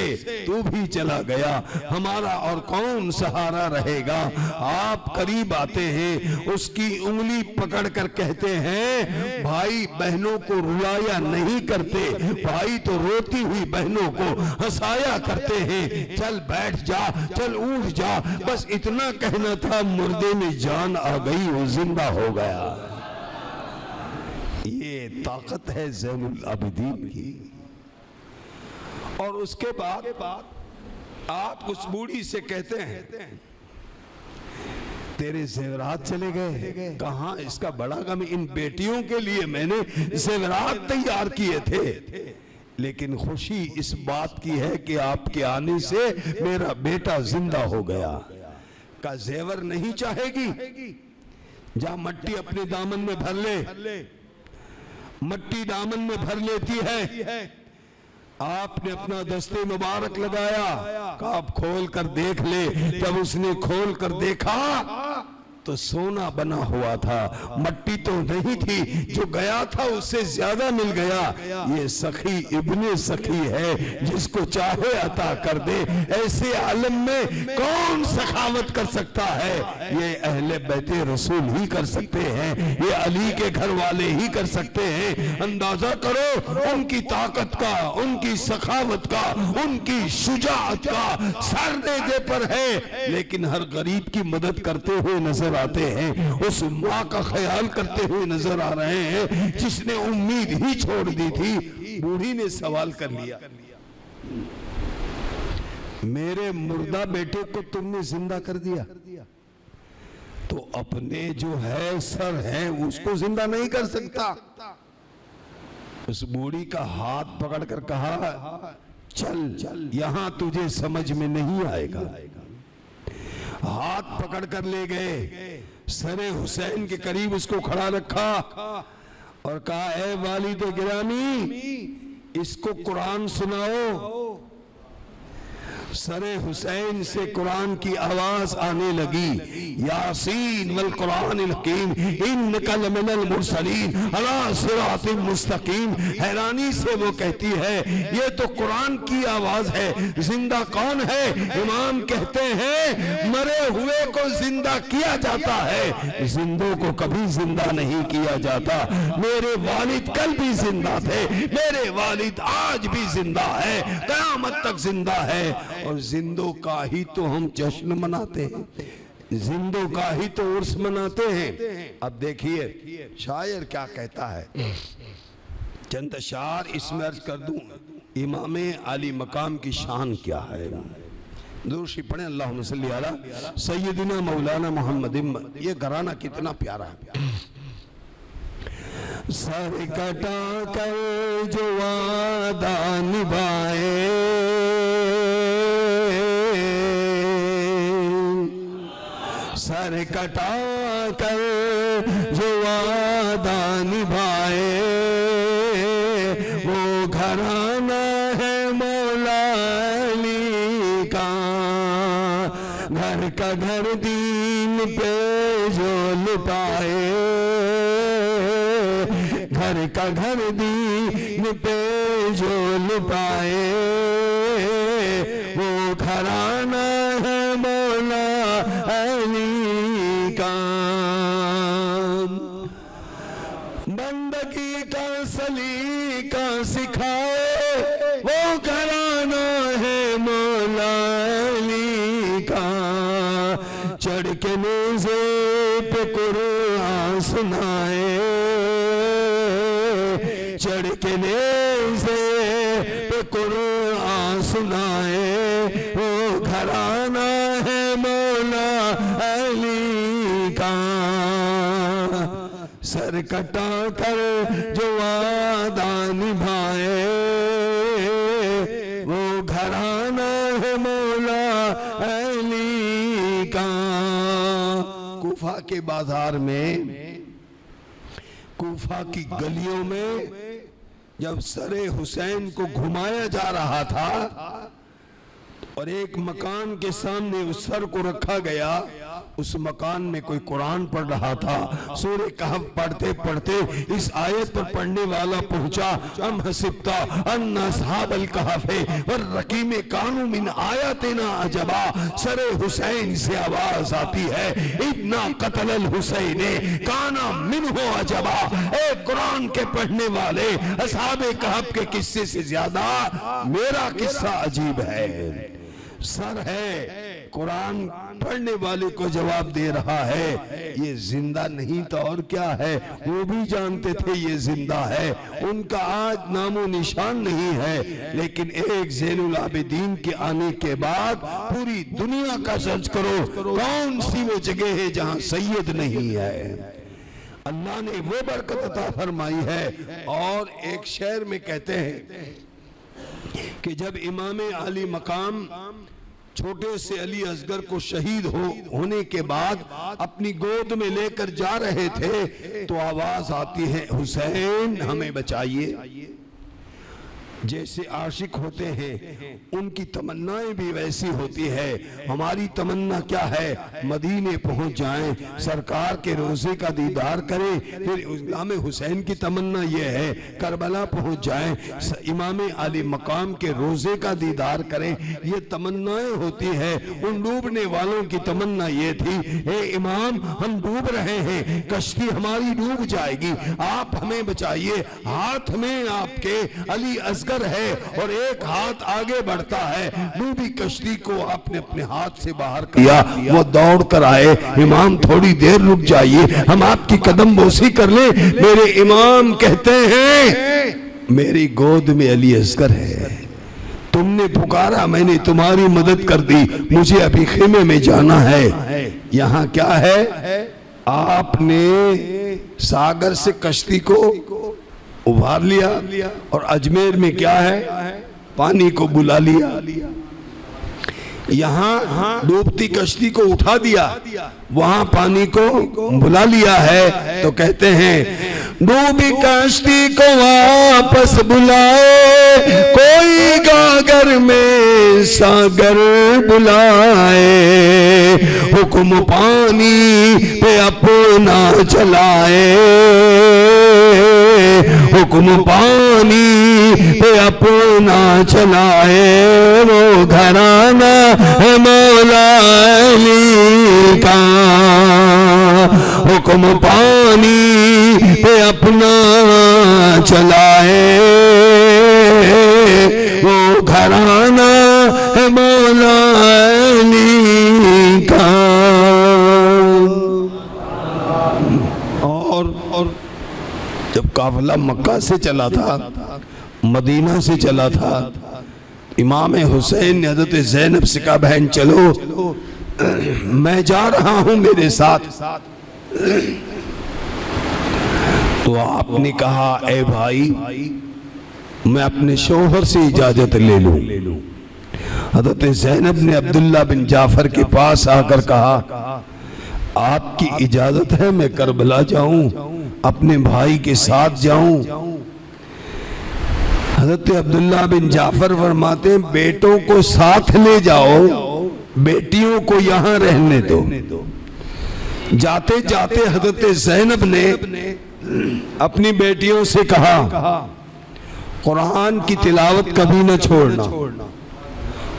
तू भी चला गया, हमारा और कौन सहारा रहेगा। आप करीब आते हैं, उसकी उंगली पकड़कर कहते हैं भाई बहनों को रुलाया नहीं करते, भाई तो रोती हुई बहनों को हंसाया करते हैं, चल बैठ जा, चल उठ जा, बस इतना कहना था, मुर्दे में जान आ गई, वो जिंदा हो गया। ये ताकत है ज़ैनुल आबिदीन की। और उसके बाद आप उस बूढ़ी से कहते हैं तेरे ज़ेवरात चले गए, कहां? इसका बड़ा गम, इन बेटियों के लिए मैंने ज़ेवरात तैयार किए थे, लेकिन खुशी इस बात की है कि आपके आने से मेरा बेटा जिंदा हो गया। का जेवर नहीं चाहेगी? जा मट्टी अपने दामन में भर ले। मट्टी दामन में भर लेती है। आपने अपना दस्ते मुबारक लगाया, काप खोल कर देख ले। जब उसने खोल कर देखा तो सोना बना हुआ था, मट्टी तो नहीं थी, जो गया था उससे ज्यादा मिल गया। ये सखी इब्ने सखी है, जिसको चाहे अता कर दे। ऐसे आलम में कौन सखावत कर सकता है? ये अहले बैते रसूल ही कर सकते हैं, ये अली के घर वाले ही कर सकते हैं। अंदाजा करो उनकी ताकत का, उनकी सखावत का, उनकी शुजाअत का सर देने पर है, लेकिन हर गरीब की मदद करते हुए नजर आते हैं। उस माँ का ख्याल करते हुए नजर आ रहे हैं जिसने उम्मीद ही छोड़ दी थी। बूढ़ी ने सवाल कर लिया, मेरे मुर्दा बेटे को तुमने जिंदा कर दिया, तो अपने जो है सर है उसको जिंदा नहीं कर सकता। उस बूढ़ी का हाथ पकड़कर कहा, चल यहां तुझे समझ में नहीं आएगा। हाथ पकड़कर ले गए, सरे हुसैन के करीब उसको खड़ा रखा और कहा, ए वालिद गिरामी, इसको कुरान सुनाओ। सरे हुसैन से कुरान की आवाज आने लगी, यासीन वल कुरान हकीम इन्नका लमिनल मुरसलीन अला सिरातिन मुस्तकीम। हैरानी से वो कहती है, ये तो कुरान की आवाज है, जिंदा कौन है? इमाम कहते हैं, मरे हुए को जिंदा किया जाता है, जिंदों को कभी जिंदा नहीं किया जाता। मेरे वालिद कल भी जिंदा थे, मेरे वालिद आज भी जिंदा है, क़यामत तक जिंदा है। और जिंदों का ही तो हम जश्न मनाते हैं, जिंदों का ही तो उर्स मनाते हैं। अब देखिए शायर क्या कहता है, चंद अशार इसमें अर्ज कर दूं, इमाम आली मकाम की शान क्या है। दूसरी पढ़े, अल्लाहुम्मा सल्ली अला सय्यदिना मौलाना मोहम्मद। ये घराना कितना प्यारा है। सर कटा कर जो वादा निभाए, सर कटा कर जो वादा निभाए, वो घराना है मौला अली का। घर का घर दीन पे जो लुटाए, घर का घर दीन पे जो लुटाए, वो घराना है मौला अली का। बंदगी का सलीका सिखाए, वो घराना है मौला अली का। चढ़ के नेज़े पे कुरान सुनाए, चढ़ के नेज़े पे कुरान सुनाए, वो घराना है मौला अली का। सर कटा कर जो वादा निभाए, वो घराना है मौला अली का। कूफा के बाजार में, कूफा की गलियों में जब सरे हुसैन को घुमाया जा रहा था और एक मकान के सामने उस सर को रखा गया, उस मकान में कोई कुरान पढ़ रहा था। सूरह कहफ पढ़ते पढ़ते इस आयत पर पढ़ने वाला पहुंचा, अम हसिबता अन्ना अस्हाबल कहफे वरकीम कानू मिन आयातिना अजबा। सरे हुसैन से आवाज आती है, इन्ना कतलल हुसैने काना मिनहु अजबा। ए कुरान के पढ़ने वाले, अस्हाबे कहफ के किस्से से ज्यादा मेरा किस्सा अजीब है। सर है कुरान पढ़ने वाले को जवाब दे रहा है, ये जिंदा नहीं तो और क्या है। वो भी जानते थे ये जिंदा है, उनका आज नामो निशान नहीं है। लेकिन एक ज़ैनुल आबिदीन के आने के बाद पूरी दुनिया का सर्च करो, कौन सी वो जगह है जहां सैयद नहीं है। अल्लाह ने वो बरकत अता फरमाई है। और एक शेर में कहते हैं कि जब इमाम आली मकाम छोटे से अली असगर को शहीद होने के बाद अपनी गोद में लेकर जा रहे थे, तो आवाज आती है, हुसैन हमें बचाइए। जैसे आशिक होते हैं उनकी तमन्नाएं भी वैसी होती है। हमारी तमन्ना क्या है, मदीने पहुंच जाएं, सरकार के रोजे का दीदार करें। फिर इमाम हुसैन की तमन्ना ये है, करबला पहुंच जाएं, इमाम आली मकाम के रोजे का दीदार करें। ये तमन्नाएं होती है। उन डूबने वालों की तमन्ना ये थी, हे इमाम हम डूब रहे हैं, कश्ती हमारी डूब जाएगी, आप हमें बचाइए। हाथ में आपके अली असगर है और एक हाथ आगे बढ़ता है, डूबी कश्ती को आपने अपने हाथ से बाहर किया। वो दौड़ कर आए, इमाम थोड़ी देर रुक जाइए, हम आपकी कदम बोसी कर ले। मेरे इमाम कहते हैं, मेरी गोद में अली असगर है, तुमने पुकारा, मैंने तुम्हारी मदद कर दी, मुझे अभी खेमे में जाना है। यहाँ क्या है, आपने सागर से कश्ती को उभार लिया और अजमेर में क्या है, पानी को बुला लिया। यहाँ डूबती कश्ती को उठा दिया, वहां पानी को बुला लिया है। तो कहते हैं डूबी कश्ती को वापस बुलाए, कोई गागर में सागर बुलाए, हुक्म पानी पे अपना चलाए, हुक्म पानी पे अपना चलाए, वो घराना है मौला अली का, हुक्म पानी पे अपना चलाए, वो घराना है मौला अली का। और जब काफिला मक्का से चला था, मदीना से चला था, इमाम हुसैन ने हज़रत ज़ैनब से कहा बहन चलो, मैं जा रहा हूं मेरे साथ। तो आपने कहा ए भाई, मैं अपने शौहर से इजाजत ले लूं। हज़रत ज़ैनब ने अब्दुल्ला बिन जाफर के पास आकर कहा आपकी इजाजत है मैं करबला जाऊं, अपने भाई के साथ जाऊं। हज़रत अब्दुल्ला बिन जाफर फरमाते हैं बेटों को साथ ले जाओ, बेटियों को यहाँ रहने दो। जाते जाते हज़रत ज़ैनब ने अपनी बेटियों से कहा कुरान की तिलावत कभी न छोड़ना,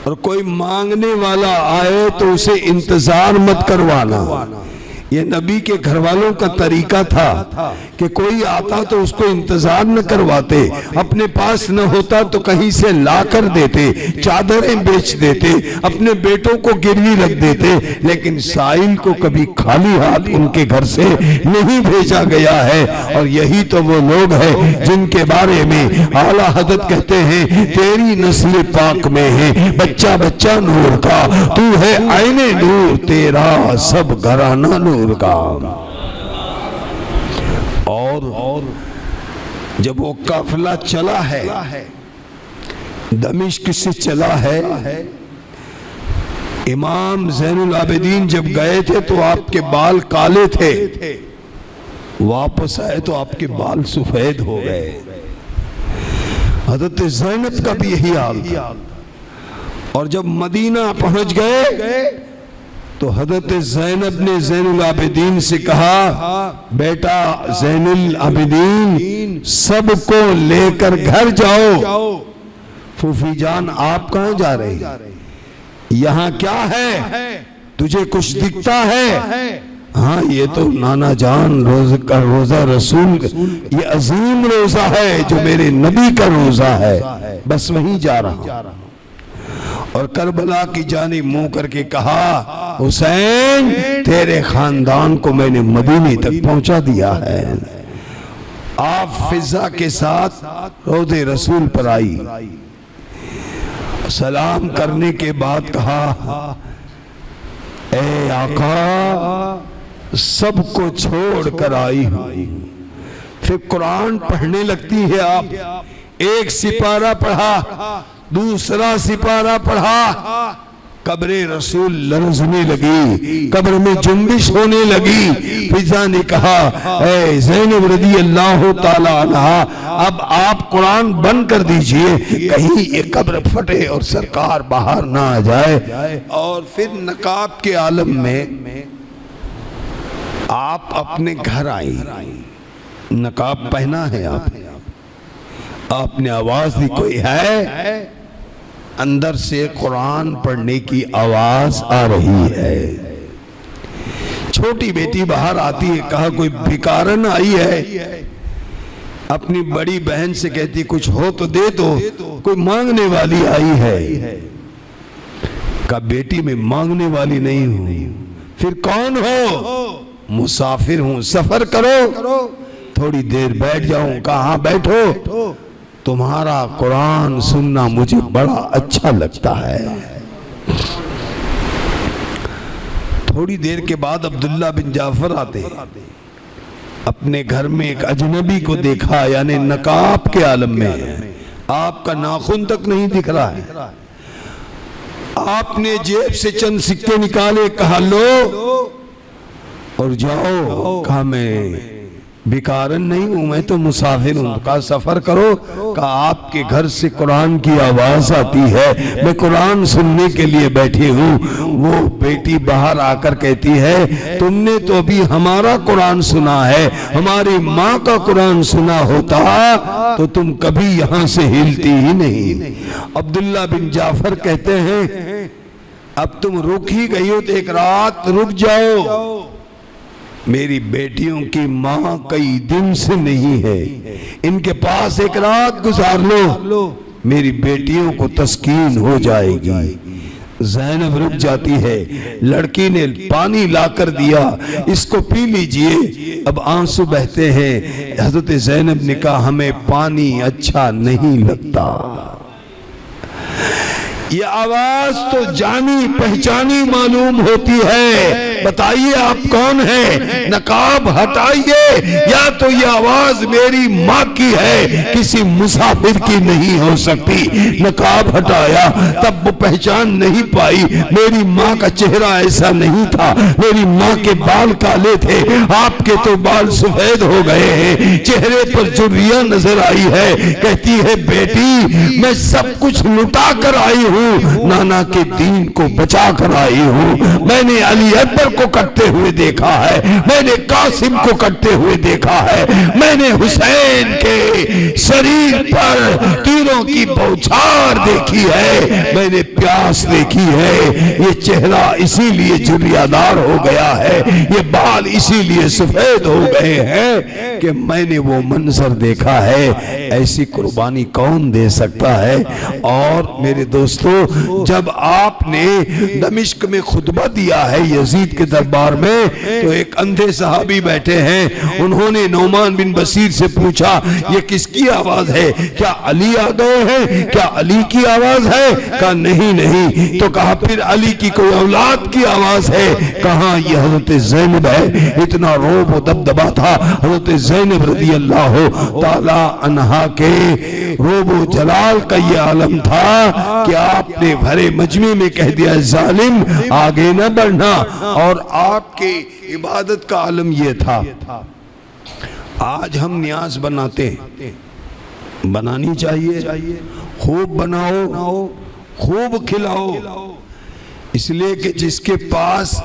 और कोई मांगने वाला आए तो उसे इंतजार मत करवाना। ये नबी के घर वालों का तरीका था कि कोई आता तो उसको इंतजार न करवाते, अपने पास न होता तो कहीं से ला कर देते, चादरें बेच देते, अपने बेटों को गिरवी रख देते, लेकिन साइल को कभी खाली हाथ उनके घर से नहीं भेजा गया है। और यही तो वो लोग हैं जिनके बारे में आला हज़रत कहते हैं तेरी नस्ल पाक में है बच्चा बच्चा नूर का, तू है आईने नूर, तेरा सब घराना नूर का। और जब वो काफिला चला है, दमिश्क से चला है, इमाम ज़ैनुल आबिदीन जब गए थे तो आपके बाल काले थे, वापस आए तो आपके बाल सफेद हो गए। हज़रत ज़ैनब का भी यही हाल था। और जब मदीना पहुंच गए तो हज़रत ज़ैनब ने ज़ैनुल आबिदीन से कहा बेटा ज़ैनुल आबिदीन सबको लेकर घर जाओ। फूफी जान आप कहाँ जा रहे हैं, यहाँ क्या है, तुझे कुछ दिखता है? हाँ ये तो नाना जान रोजा रसूल, ये अजीम रोजा है जो मेरे नबी का रोजा है, बस वहीं जा रहा हूं। और करबला की जानिब मुंह करके कहा हुसैन तेरे खानदान को मैंने मदीने तक पहुंचा दिया है। आप फिजा के साथ रोज़े रसूल पर आई, सलाम करने के बाद कहा ए आका सबको छोड़ कर आई हूं। फिर कुरान पढ़ने लगती है आप, एक सिपारा पढ़ा, दूसरा सिपारा पढ़ा, कब्रे रसूल लरज़ने लगी, कब्र में जुम्बिश होने लगी। फिजा ने कहा ए ज़ैनब रज़ी अल्लाह ताला अन्हा अब आप कुरान बंद कर दीजिए, कहीं ये कब्र फटे और सरकार बाहर ना आ जाए। और फिर नकाब के आलम में आप अपने घर आई, नकाब पहना है आपने आवाज दी कोई है, अंदर से कुरान पढ़ने की आवाज आ रही है। छोटी बेटी बाहर आती है, कहा कोई भिखारन आई है। अपनी बड़ी बहन से कहती कुछ हो तो दे दो, कोई मांगने वाली आई है। कहा बेटी मैं मांगने वाली नहीं हूं। फिर कौन हो? मुसाफिर हूं, सफर करो, थोड़ी देर बैठ जाऊं। कहा बैठो। तुम्हारा कुरान सुनना मुझे बड़ा अच्छा लगता है। थोड़ी देर के बाद अब्दुल्ला बिन जाफर आते, अपने घर में एक अजनबी को देखा, यानी नकाब के आलम में, आपका नाखून तक नहीं दिख रहा है। आपने जेब से चंद सिक्के निकाले, कहा लो और जाओ। कहा मैं बिकारन नहीं हूं, मैं तो मुसाफिर हूं। कहा सफर करो। कहा आपके घर से कुरान की आवाज आती है, मैं कुरान सुनने के लिए बैठी हूं। वो बेटी बाहर आकर कहती है तुमने तो अभी हमारा कुरान सुना है, हमारी माँ का कुरान सुना होता तो तुम कभी यहां से हिलती ही नहीं। अब्दुल्ला बिन जाफर कहते हैं अब तुम रुक ही गई हो तो एक रात रुक जाओ। मेरी बेटियों की माँ कई दिन से नहीं है, इनके पास एक रात गुजार लो, मेरी बेटियों को तस्कीन हो जाएगी। ज़ैनब रुक जाती है। लड़की ने पानी लाकर दिया, इसको पी लीजिए। अब आंसू बहते हैं। हज़रत ज़ैनब ने कहा हमें पानी अच्छा नहीं लगता। ये आवाज तो जानी पहचानी मालूम होती है। बताइए आप कौन है? नकाब हटाइए, या तो ये आवाज मेरी माँ की है, किसी मुसाफिर की नहीं हो सकती। नकाब हटाया तब वो पहचान नहीं पाई, मेरी माँ का चेहरा ऐसा नहीं था, मेरी माँ के बाल काले थे, आपके तो बाल सफेद हो गए हैं। चेहरे पर झुर्रियां नजर आई है। कहती है बेटी मैं सब कुछ लुटा कर आई हूँ, नाना के दीन को बचा कर आई हूँ। मैंने अली अकबर को कटते हुए देखा है, मैंने कासिम को कटते हुए देखा है, मैंने हुसैन के शरीर पर तीरों की बौछार देखी है, मैंने प्यास देखी है। ये चेहरा इसीलिए झुर्रियादार हो गया है, ये बाल इसीलिए सफेद हो गए हैं कि मैंने वो मंजर देखा है। ऐसी कुर्बानी कौन दे सकता है? और मेरे दोस्तों जब आपने दमिश्क में खुतबा दिया है यजीद के दरबार में, तो एक अंधे सहाबी बैठे हैं, उन्होंने नौमान बिन बशीर से पूछा ये किसकी आवाज है? क्या अली आ गए हैं? क्या अली की आवाज है? कहा नहीं नहीं। तो कहा फिर अली की कोई औलाद की आवाज है? कहा ये हजरत ज़ैनब है। इतना रोब और दबदबा था हजरत ज़ैनब रज़ी अल्लाह ताला अन्हा के रोबो जलाल का ये आलम था कि आपने भरे मजमे में कह दिया जालिम आगे न बढ़ना। और आपके इबादत का आलम ये था। आज हम न्याज बनाते हैं, बनानी चाहिए, खूब बनाओ, खूब खिलाओ, इसलिए कि जिसके पास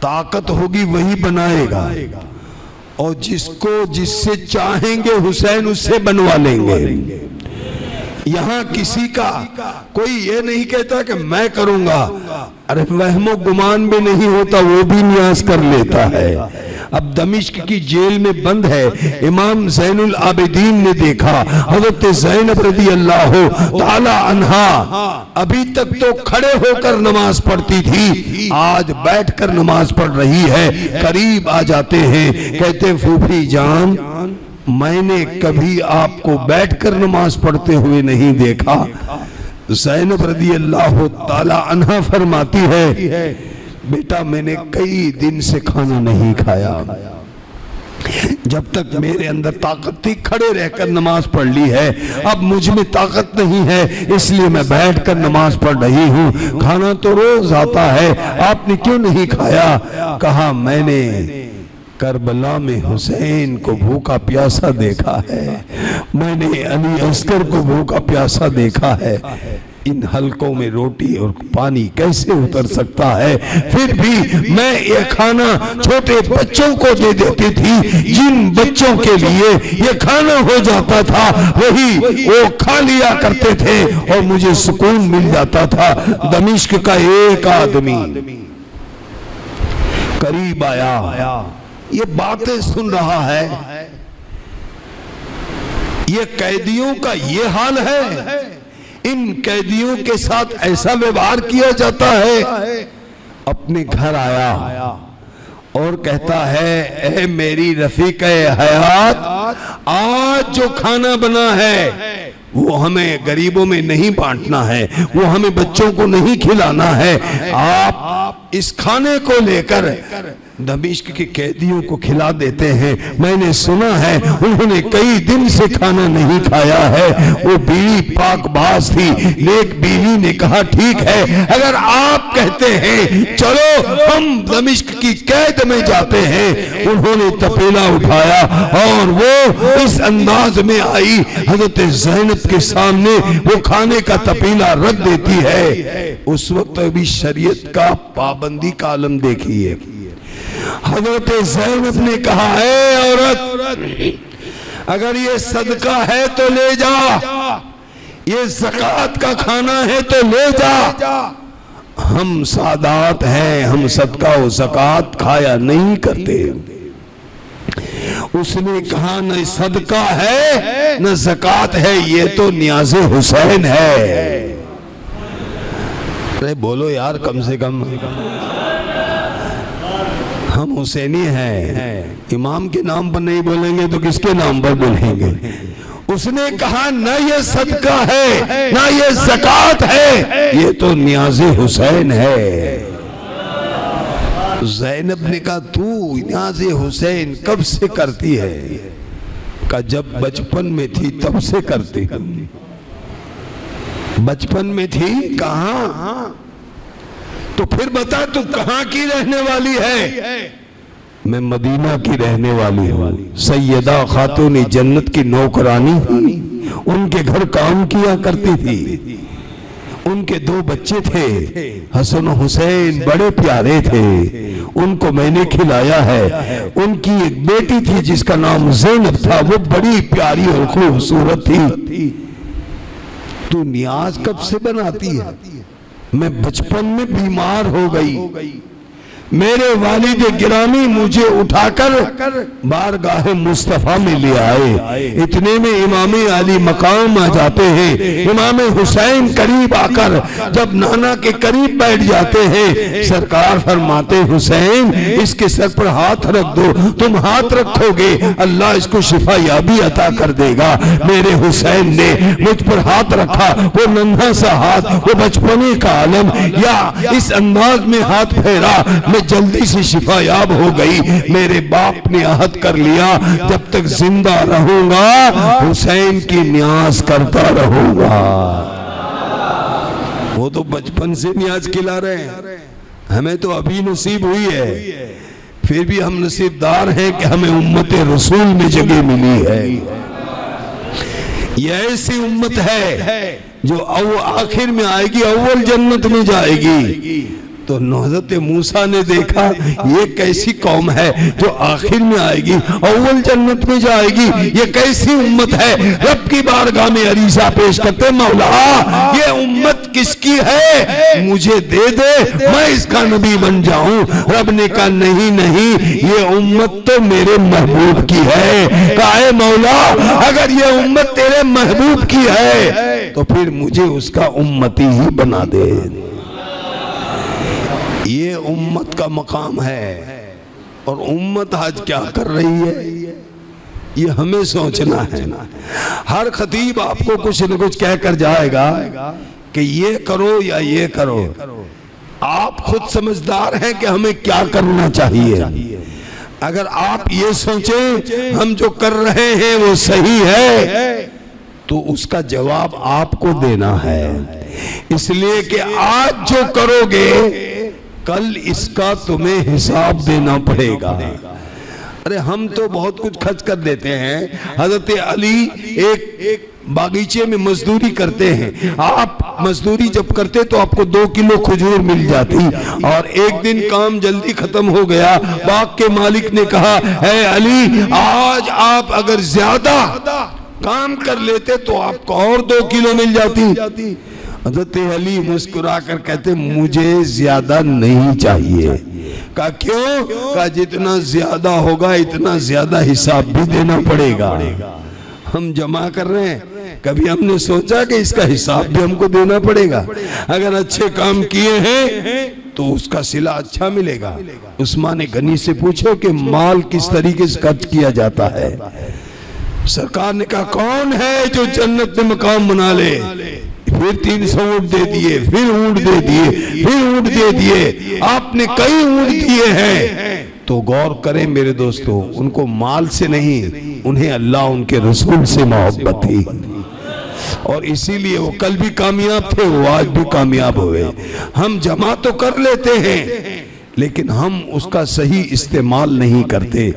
ताकत होगी वही बनाएगा, और जिसको जिससे चाहेंगे हुसैन उससे बनवा लेंगे। यहाँ किसी का कोई ये नहीं कहता कि मैं करूंगा, अरे वहमो गुमान भी नहीं होता, वो भी न्यास कर लेता है। अब दमिश्क की जेल में बंद है, इमाम ज़ैनुल आबिदीन ने देखा हज़रत ज़ैनब रज़ी अल्लाह ताला अन्हा अभी तक तो खड़े होकर नमाज पढ़ती थी, आज बैठकर नमाज पढ़ रही है। करीब आ जाते हैं, कहते फूफी जान मैंने कभी आपको बैठकर नमाज पढ़ते हुए नहीं देखा। ज़ैनब रज़ी अल्लाह ताला अन्हा फरमाती है बेटा मैंने कई दिन से खाना नहीं खाया, जब तक मेरे अंदर ताकत थी खड़े रहकर नमाज पढ़ ली है, अब मुझ में ताकत नहीं है इसलिए मैं बैठकर नमाज पढ़ रही हूँ। खाना तो रोज आता है, आपने क्यों नहीं खाया? कहा मैंने करबला में हुसैन को भूखा प्यासा देखा है, मैंने अली अस्कर को भूखा प्यासा देखा है, इन हलकों में रोटी और पानी कैसे उतर सकता है? फिर भी मैं ये खाना छोटे बच्चों को दे देती थी, जिन बच्चों के लिए ये खाना हो जाता था वही वो खा लिया करते थे और मुझे सुकून मिल जाता था। दमिश्क का एक आदमी करीब आया, ये बातें सुन रहा है, ये कैदियों का ये हाल है, इन कैदियों के साथ ऐसा व्यवहार किया जाता है। अपने घर आया और कहता है ए मेरी रफीक हयात, आज जो खाना बना है वो हमें गरीबों में नहीं बांटना है, वो हमें बच्चों को नहीं खिलाना है। आप इस खाने को लेकर दमिश्क के कैदियों को खिला देते हैं। मैंने सुना है उन्होंने कई दिन से खाना नहीं खाया है। वो बीवी पाकबाज थी, नेक बीवी ने कहा ठीक है, अगर आप कहते हैं चलो हम दमिश्क की कैद में जाते हैं। उन्होंने तपेला उठाया और वो इस अंदाज में आई, हजरत ज़ैनब के सामने वो खाने का तपेला रख देती है। उस वक्त अभी शरीयत का पाबंदी का आलम देखिए। हजरत ज़ैनब ने कहा है औरत, अगर ये सदका है तो ले जा, ये ज़कात का खाना है तो ले जा। हम सादात हैं, हम सदका और ज़कात खाया नहीं करते। उसने कहा न सदका है न ज़कात है, ये तो नियाज़े हुसैन है। अरे बोलो यार, कम से कम हम हुसैनी हैं। इमाम के नाम पर नहीं बोलेंगे तो किसके नाम पर बोलेंगे? उसने कहा न ये सदका है ना ये ज़कात है, ये तो नियाज़े हुसैन है। ज़ैनब ने कहा तू नियाज़े हुसैन कब से करती है? का जब बचपन में थी तब से करती। बचपन में थी कहाँ? तो फिर बता तू कहाँ की रहने वाली है? मैं मदीना की रहने वाली हूँ। सैयदा खातून जन्नत की नौकरानी थी, उनके घर काम किया करती थी। उनके 2 बच्चे थे, हसन हुसैन, बड़े प्यारे थे, उनको मैंने खिलाया है। उनकी एक बेटी थी जिसका नाम ज़ैनब था, वो बड़ी प्यारी और खूबसूरत थी। तू नियाज कब से बनाती है? मैं बचपन में बीमार हो गई, मेरे वालिद गिरामी मुझे उठाकर बारगाह मुस्तफा में ले आए। इतने में इमाम अली मकाम आ जाते हैं। इमाम हुसैन करीब आकर जब नाना के करीब बैठ जाते हैं, सरकार फरमाते हुसैन इसके सर पर हाथ रख दो, तुम हाथ रखोगे अल्लाह इसको शिफा याबी अता कर देगा। मेरे हुसैन ने मुझ पर हाथ रखा, वो नन्हा सा हाथ, वो बचपने का आलम, या इस अंदाज में हाथ फेरा, जल्दी से शिफायाब हो गई। मेरे बाप ने अहद कर लिया जब तक जिंदा रहूंगा हुसैन की न्याज करता रहूंगा। वो तो बचपन से न्याज खिला रहे हैं, हमें तो अभी नसीब हुई है। फिर भी हम नसीबदार हैं कि हमें उम्मत रसूल में जगह मिली है। ये ऐसी उम्मत है जो आखिर में आएगी, अव्वल जन्नत में जाएगी। तो हज़रत मूसा ने देखा ये कैसी कौम है जो आखिर में आएगी, अव्वल जन्नत में जाएगी, ये कैसी उम्मत है। रब की बारगाह में अरीसा पेश करते, मौला ये उम्मत किसकी है, मुझे दे दे, मैं इसका नबी बन जाऊं। रब ने कहा नहीं नहीं, ये उम्मत तो मेरे महबूब की है। कहा मौला अगर ये उम्मत तेरे महबूब की है तो फिर मुझे उसका उम्मती ही बना दे। ये उम्मत का मकाम है। और उम्मत आज क्या कर रही है ये हमें सोचना है। हर खतीब आपको कुछ न कुछ कहकर जाएगा कि ये करो या ये करो। आप खुद समझदार हैं कि हमें क्या करना चाहिए। अगर आप ये सोचें हम जो कर रहे हैं वो सही है तो उसका जवाब आपको देना है। इसलिए कि आज जो करोगे कल इसका तुम्हें हिसाब देना पड़ेगा। अरे हम तो बहुत कुछ खर्च कर देते हैं। हजरत अली एक बागीचे में मजदूरी करते हैं। आप मजदूरी जब करते तो आपको 2 किलो खजूर मिल जाती, और एक दिन काम जल्दी खत्म हो गया। बाग के मालिक ने कहा है अली आज आप अगर ज्यादा काम कर लेते तो आपको और 2 किलो मिल जाती। हज़रत अली मुस्कुराकर कहते मुझे ज्यादा नहीं चाहिए। कहा क्यों? कहा जितना ज्यादा होगा इतना ज्यादा हिसाब भी देना पड़ेगा। हम जमा कर रहे हैं, कभी हमने सोचा कि इसका हिसाब भी हमको देना पड़ेगा। अगर अच्छे काम किए हैं तो उसका सिला अच्छा मिलेगा। उस्मान गनी से पूछो कि माल किस तरीके से खर्च किया जाता है सरकार ने कहा कौन है जो जन्नत में मकाम बना ले? फिर 300 ऊँट दे दिए, फिर ऊँट दे दिए, फिर ऊँट दे दिए, आपने कई ऊँट दिए हैं। तो गौर करें मेरे दोस्तों, उनको माल से नहीं, उन्हें अल्लाह उनके रसूल से मोहब्बत थी, और इसीलिए वो कल भी कामयाब थे, वो आज भी कामयाब हुए। हम जमा तो कर लेते हैं लेकिन हम उसका सही इस्तेमाल नहीं करते,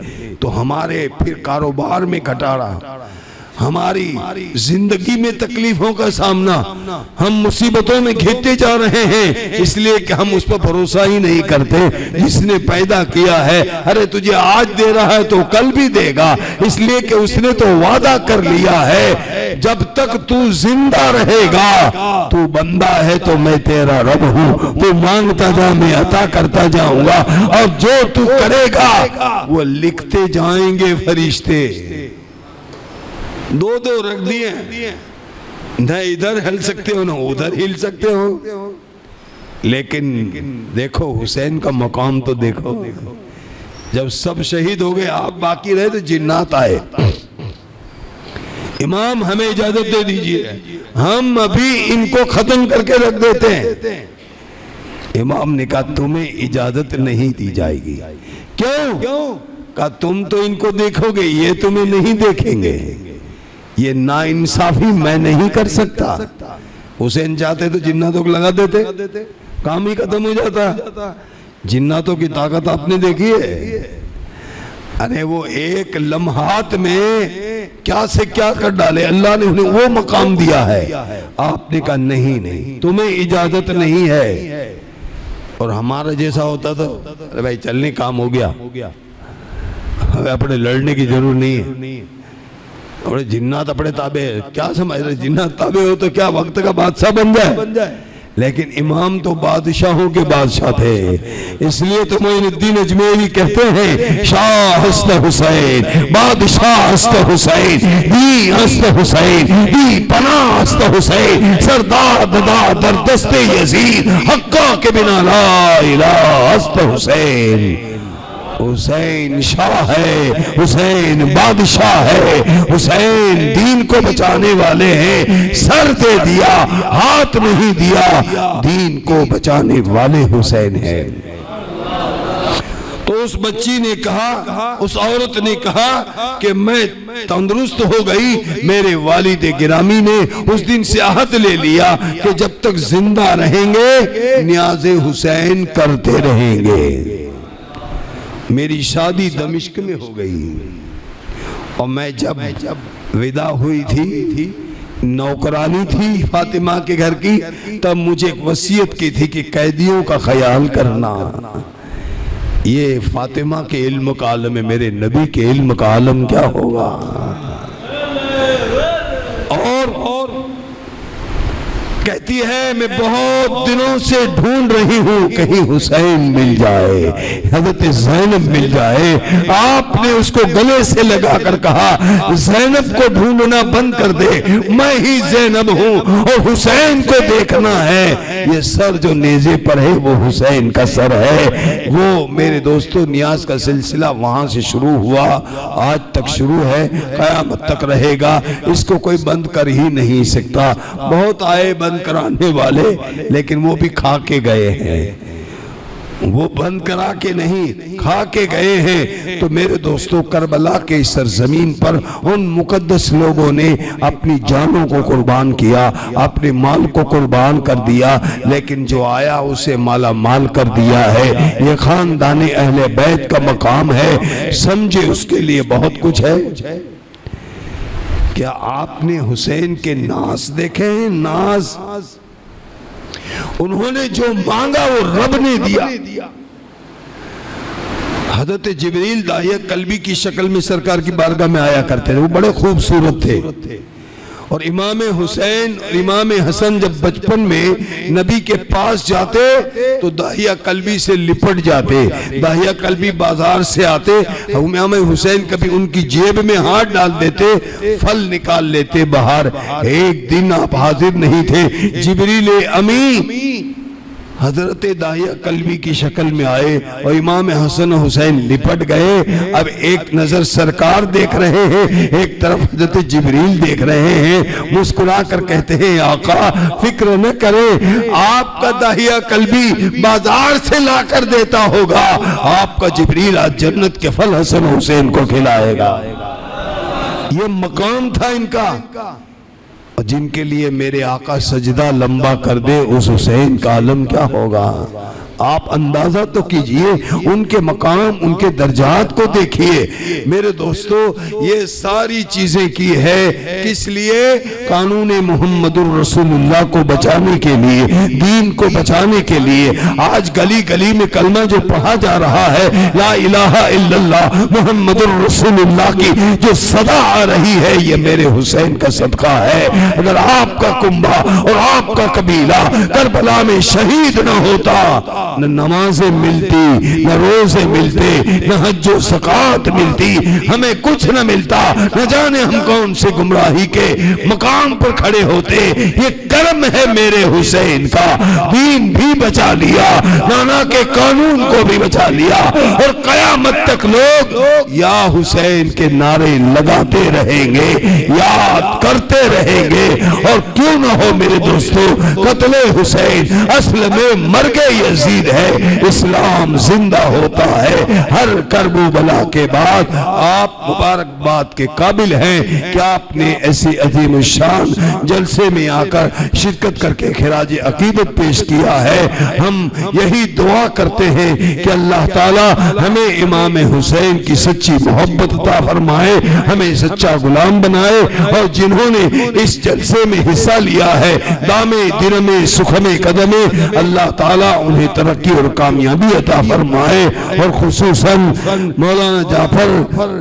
तो हमारे फिर कारोबार में घटाड़ा, हमारी जिंदगी में तकलीफों का सामना, हम मुसीबतों में घिरते जा रहे हैं, इसलिए कि हम उस पर भरोसा ही नहीं करते जिसने पैदा किया है। अरे तुझे आज दे रहा है तो कल भी देगा, इसलिए कि उसने तो वादा कर लिया है जब तक तू जिंदा रहेगा, तू बंदा है तो मैं तेरा रब हूँ, तू मांगता जा मैं अता करता जाऊंगा, और जो तू करेगा वो लिखते जाएंगे फरिश्ते। दो रख दिए, न इधर हिल सकते हो न उधर हिल सकते हो, लेकिन देखो हुसैन का मकाम तो देखो, जब सब शहीद हो गए आप बाकी रहे तो जिन्नात आए, इमाम हमें इजाजत दे दीजिए, हम अभी इनको खत्म करके रख देते हैं। इमाम ने कहा तुम्हें इजाजत नहीं दी जाएगी। क्यों? कहा तुम तो इनको देखोगे, ये तुम्हें नहीं देखेंगे, ये नाइंसाफी मैं नहीं कर सकता। हुसैन चाहते तो जिन्नातों को लगा देते, काम ही खत्म हो जाता। जिन्नातों की ताकत आपने देखी है, अरे वो एक लम्हात में क्या से क्या कर डाले, अल्लाह ने उन्हें वो मकाम दिया है। आपने कहा नहीं तुम्हें इजाजत नहीं है। और हमारा जैसा होता तो अरे भाई चलने काम हो गया, हमें अपने लड़ने की जरूरत नहीं है, अपने जिन्नात अपने ताबे, क्या समझ रहे, जिन्नात ताबे हो तो क्या वक्त का बादशाह बन जाए। लेकिन इमाम तो बादशाहों के बादशाह थे, इसलिए तो मोइनुद्दीन अजमेरी कहते हैं शाह हस्त हुसैन, बादशाह हस्त हुसैन, दी हस्त हुसैन, दी पनाह हस्त हुसैन, सरदार ददा दर दस्ते यजीद, हक्का के बिना ला इलाहा हस्त हुसैन। हुसैन शाह है, हुसैन बादशाह है, हुसैन दीन को बचाने वाले हैं, सर दे दिया हाथ नहीं दिया, दीन को बचाने वाले हुसैन हैं। तो उस बच्ची ने कहा, उस औरत ने कहा कि मैं तंदुरुस्त हो गई, मेरे वालिद गिरामी ने उस दिन से अहद ले लिया कि जब तक जिंदा रहेंगे न्याज़े हुसैन करते रहेंगे। मेरी शादी दमिश्क में हो गई, और मैं जब विदा हुई थी, नौकरानी थी फातिमा के घर की, तब मुझे एक वसीयत की थी कि कैदियों का ख्याल करना। ये फातिमा के इल्म का आलम है, मेरे नबी के इल्म का आलम क्या होगा। और कहती है मैं बहुत दिनों से ढूंढ रही हूँ कहीं हुसैन मिल जाए, हजरत ज़ैनब मिल जाए। आपने उसको गले से लगाकर कहा ज़ैनब को ढूंढना बंद कर दे, मैं ही ज़ैनब हूँ और हुसैन को देखना है। ये सर जो नेज़े पर है वो हुसैन का सर है। वो मेरे दोस्तों नियाज का सिलसिला वहां से शुरू हुआ, आज तक शुरू है, क़यामत तक रहेगा, इसको कोई बंद कर ही नहीं सकता। बहुत आए बंद कराने वाले, लेकिन वो भी खा के गए हैं, वो बंद करा के नहीं खा के गए हैं। तो मेरे दोस्तों करबला के सरजमीन पर उन मुकद्दस लोगों ने अपनी जानों को कुर्बान किया, अपने माल को कुर्बान कर दिया, लेकिन जो आया उसे माला माल कर दिया है। ये खानदान अहले बैत का मकाम है, समझे उसके लिए बहुत कुछ है। क्या आपने हुसैन के नाज देखे हैं? नाज, उन्होंने जो मांगा वो रब ने दिया। हजरत जिब्रील दाहिया कल्बी की शक्ल में सरकार की बारगाह में आया करते थे, वो बड़े खूबसूरत थे। और इमाम हुसैन और इमाम हसन जब बचपन में नबी के पास जाते तो दाहिया कल्बी से लिपट जाते। दाहिया कल्बी बाजार से आते, इमाम हुसैन कभी उनकी जेब में हाथ डाल देते, फल निकाल लेते बाहर। एक दिन आप हाजिर नहीं थे, जिब्रील अमी हजरत दाहिया कल्बी की शक्ल में आए और इमाम हसन हुसैन लिपट गए। अब एक नजर सरकार देख रहे हैं, एक तरफ हजरत जिब्रील देख रहे हैं। मुस्कुरा कर कहते हैं आका फिक्र न करे, आपका दाहिया कल्बी बाजार से लाकर देता होगा, आपका जिब्रील आज जन्नत के फल हसन हुसैन को खिलाएगा। ये मकाम था इनका, और जिनके लिए मेरे आका सजदा लंबा कर दे उस हुसैन का आलम क्या होगा। आप अंदाजा तो कीजिए, उनके मकाम उनके दर्जात को देखिए। मेरे दोस्तों ये सारी चीजें की है किस लिए? कानून मोहम्मदुर रसूलुल्लाह को बचाने के लिए, दीन को बचाने के लिए। आज गली गली में कलमा जो पढ़ा जा रहा है, ला इलाहा इल्लल्लाह मुहम्मदुर रसूलुल्लाह की जो सदा आ रही है, ये मेरे हुसैन का सदका है। अगर आपका कुंबा और आपका कबीला करबला में शहीद न होता, न नमाजें मिलती, न रोजे मिलते, न हज्जो सकात मिलती, हमें कुछ न मिलता। न जाने हम कौन से गुमराही के मकाम पर खड़े होते। ये कर्म है मेरे हुसैन का, दीन भी बचा लिया, नाना के कानून को भी बचा लिया, और कयामत तक लोग या हुसैन के नारे लगाते रहेंगे, याद करते रहेंगे। और क्यों न हो मेरे दोस्तों, कत्ले हुसैन असल में मर्गे यजीद है, इस्लाम जिंदा होता है। हर करबू बला के बाद आप मुबारकबाद के काबिल हैं कि आपने ऐसी अजीम शान जलसे में आकर शिरकत करके खिराज अकीदत पेश किया है। हम यही दुआ करते हैं कि अल्लाह ताला हमें इमाम हुसैन की सच्ची मोहब्बत अता फरमाए, हमें सच्चा गुलाम बनाए, और जिन्होंने इस जलसे में हिस्सा लिया है दामे दिनमे सुखमे कदमे, अल्लाह ताला उन्हें तरक्की और कामयाबी अता फरमाए। और खुसूसन मौलाना जाफर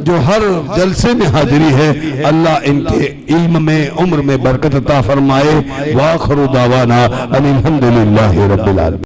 जो हर जलसे में हाजिरी है, अल्लाह इनके इल्म में उम्र में बरकत अता फरमाए। वाखिरु दावाना अनिल हम्दुलिल्लाहि रब्बिल आलमीन।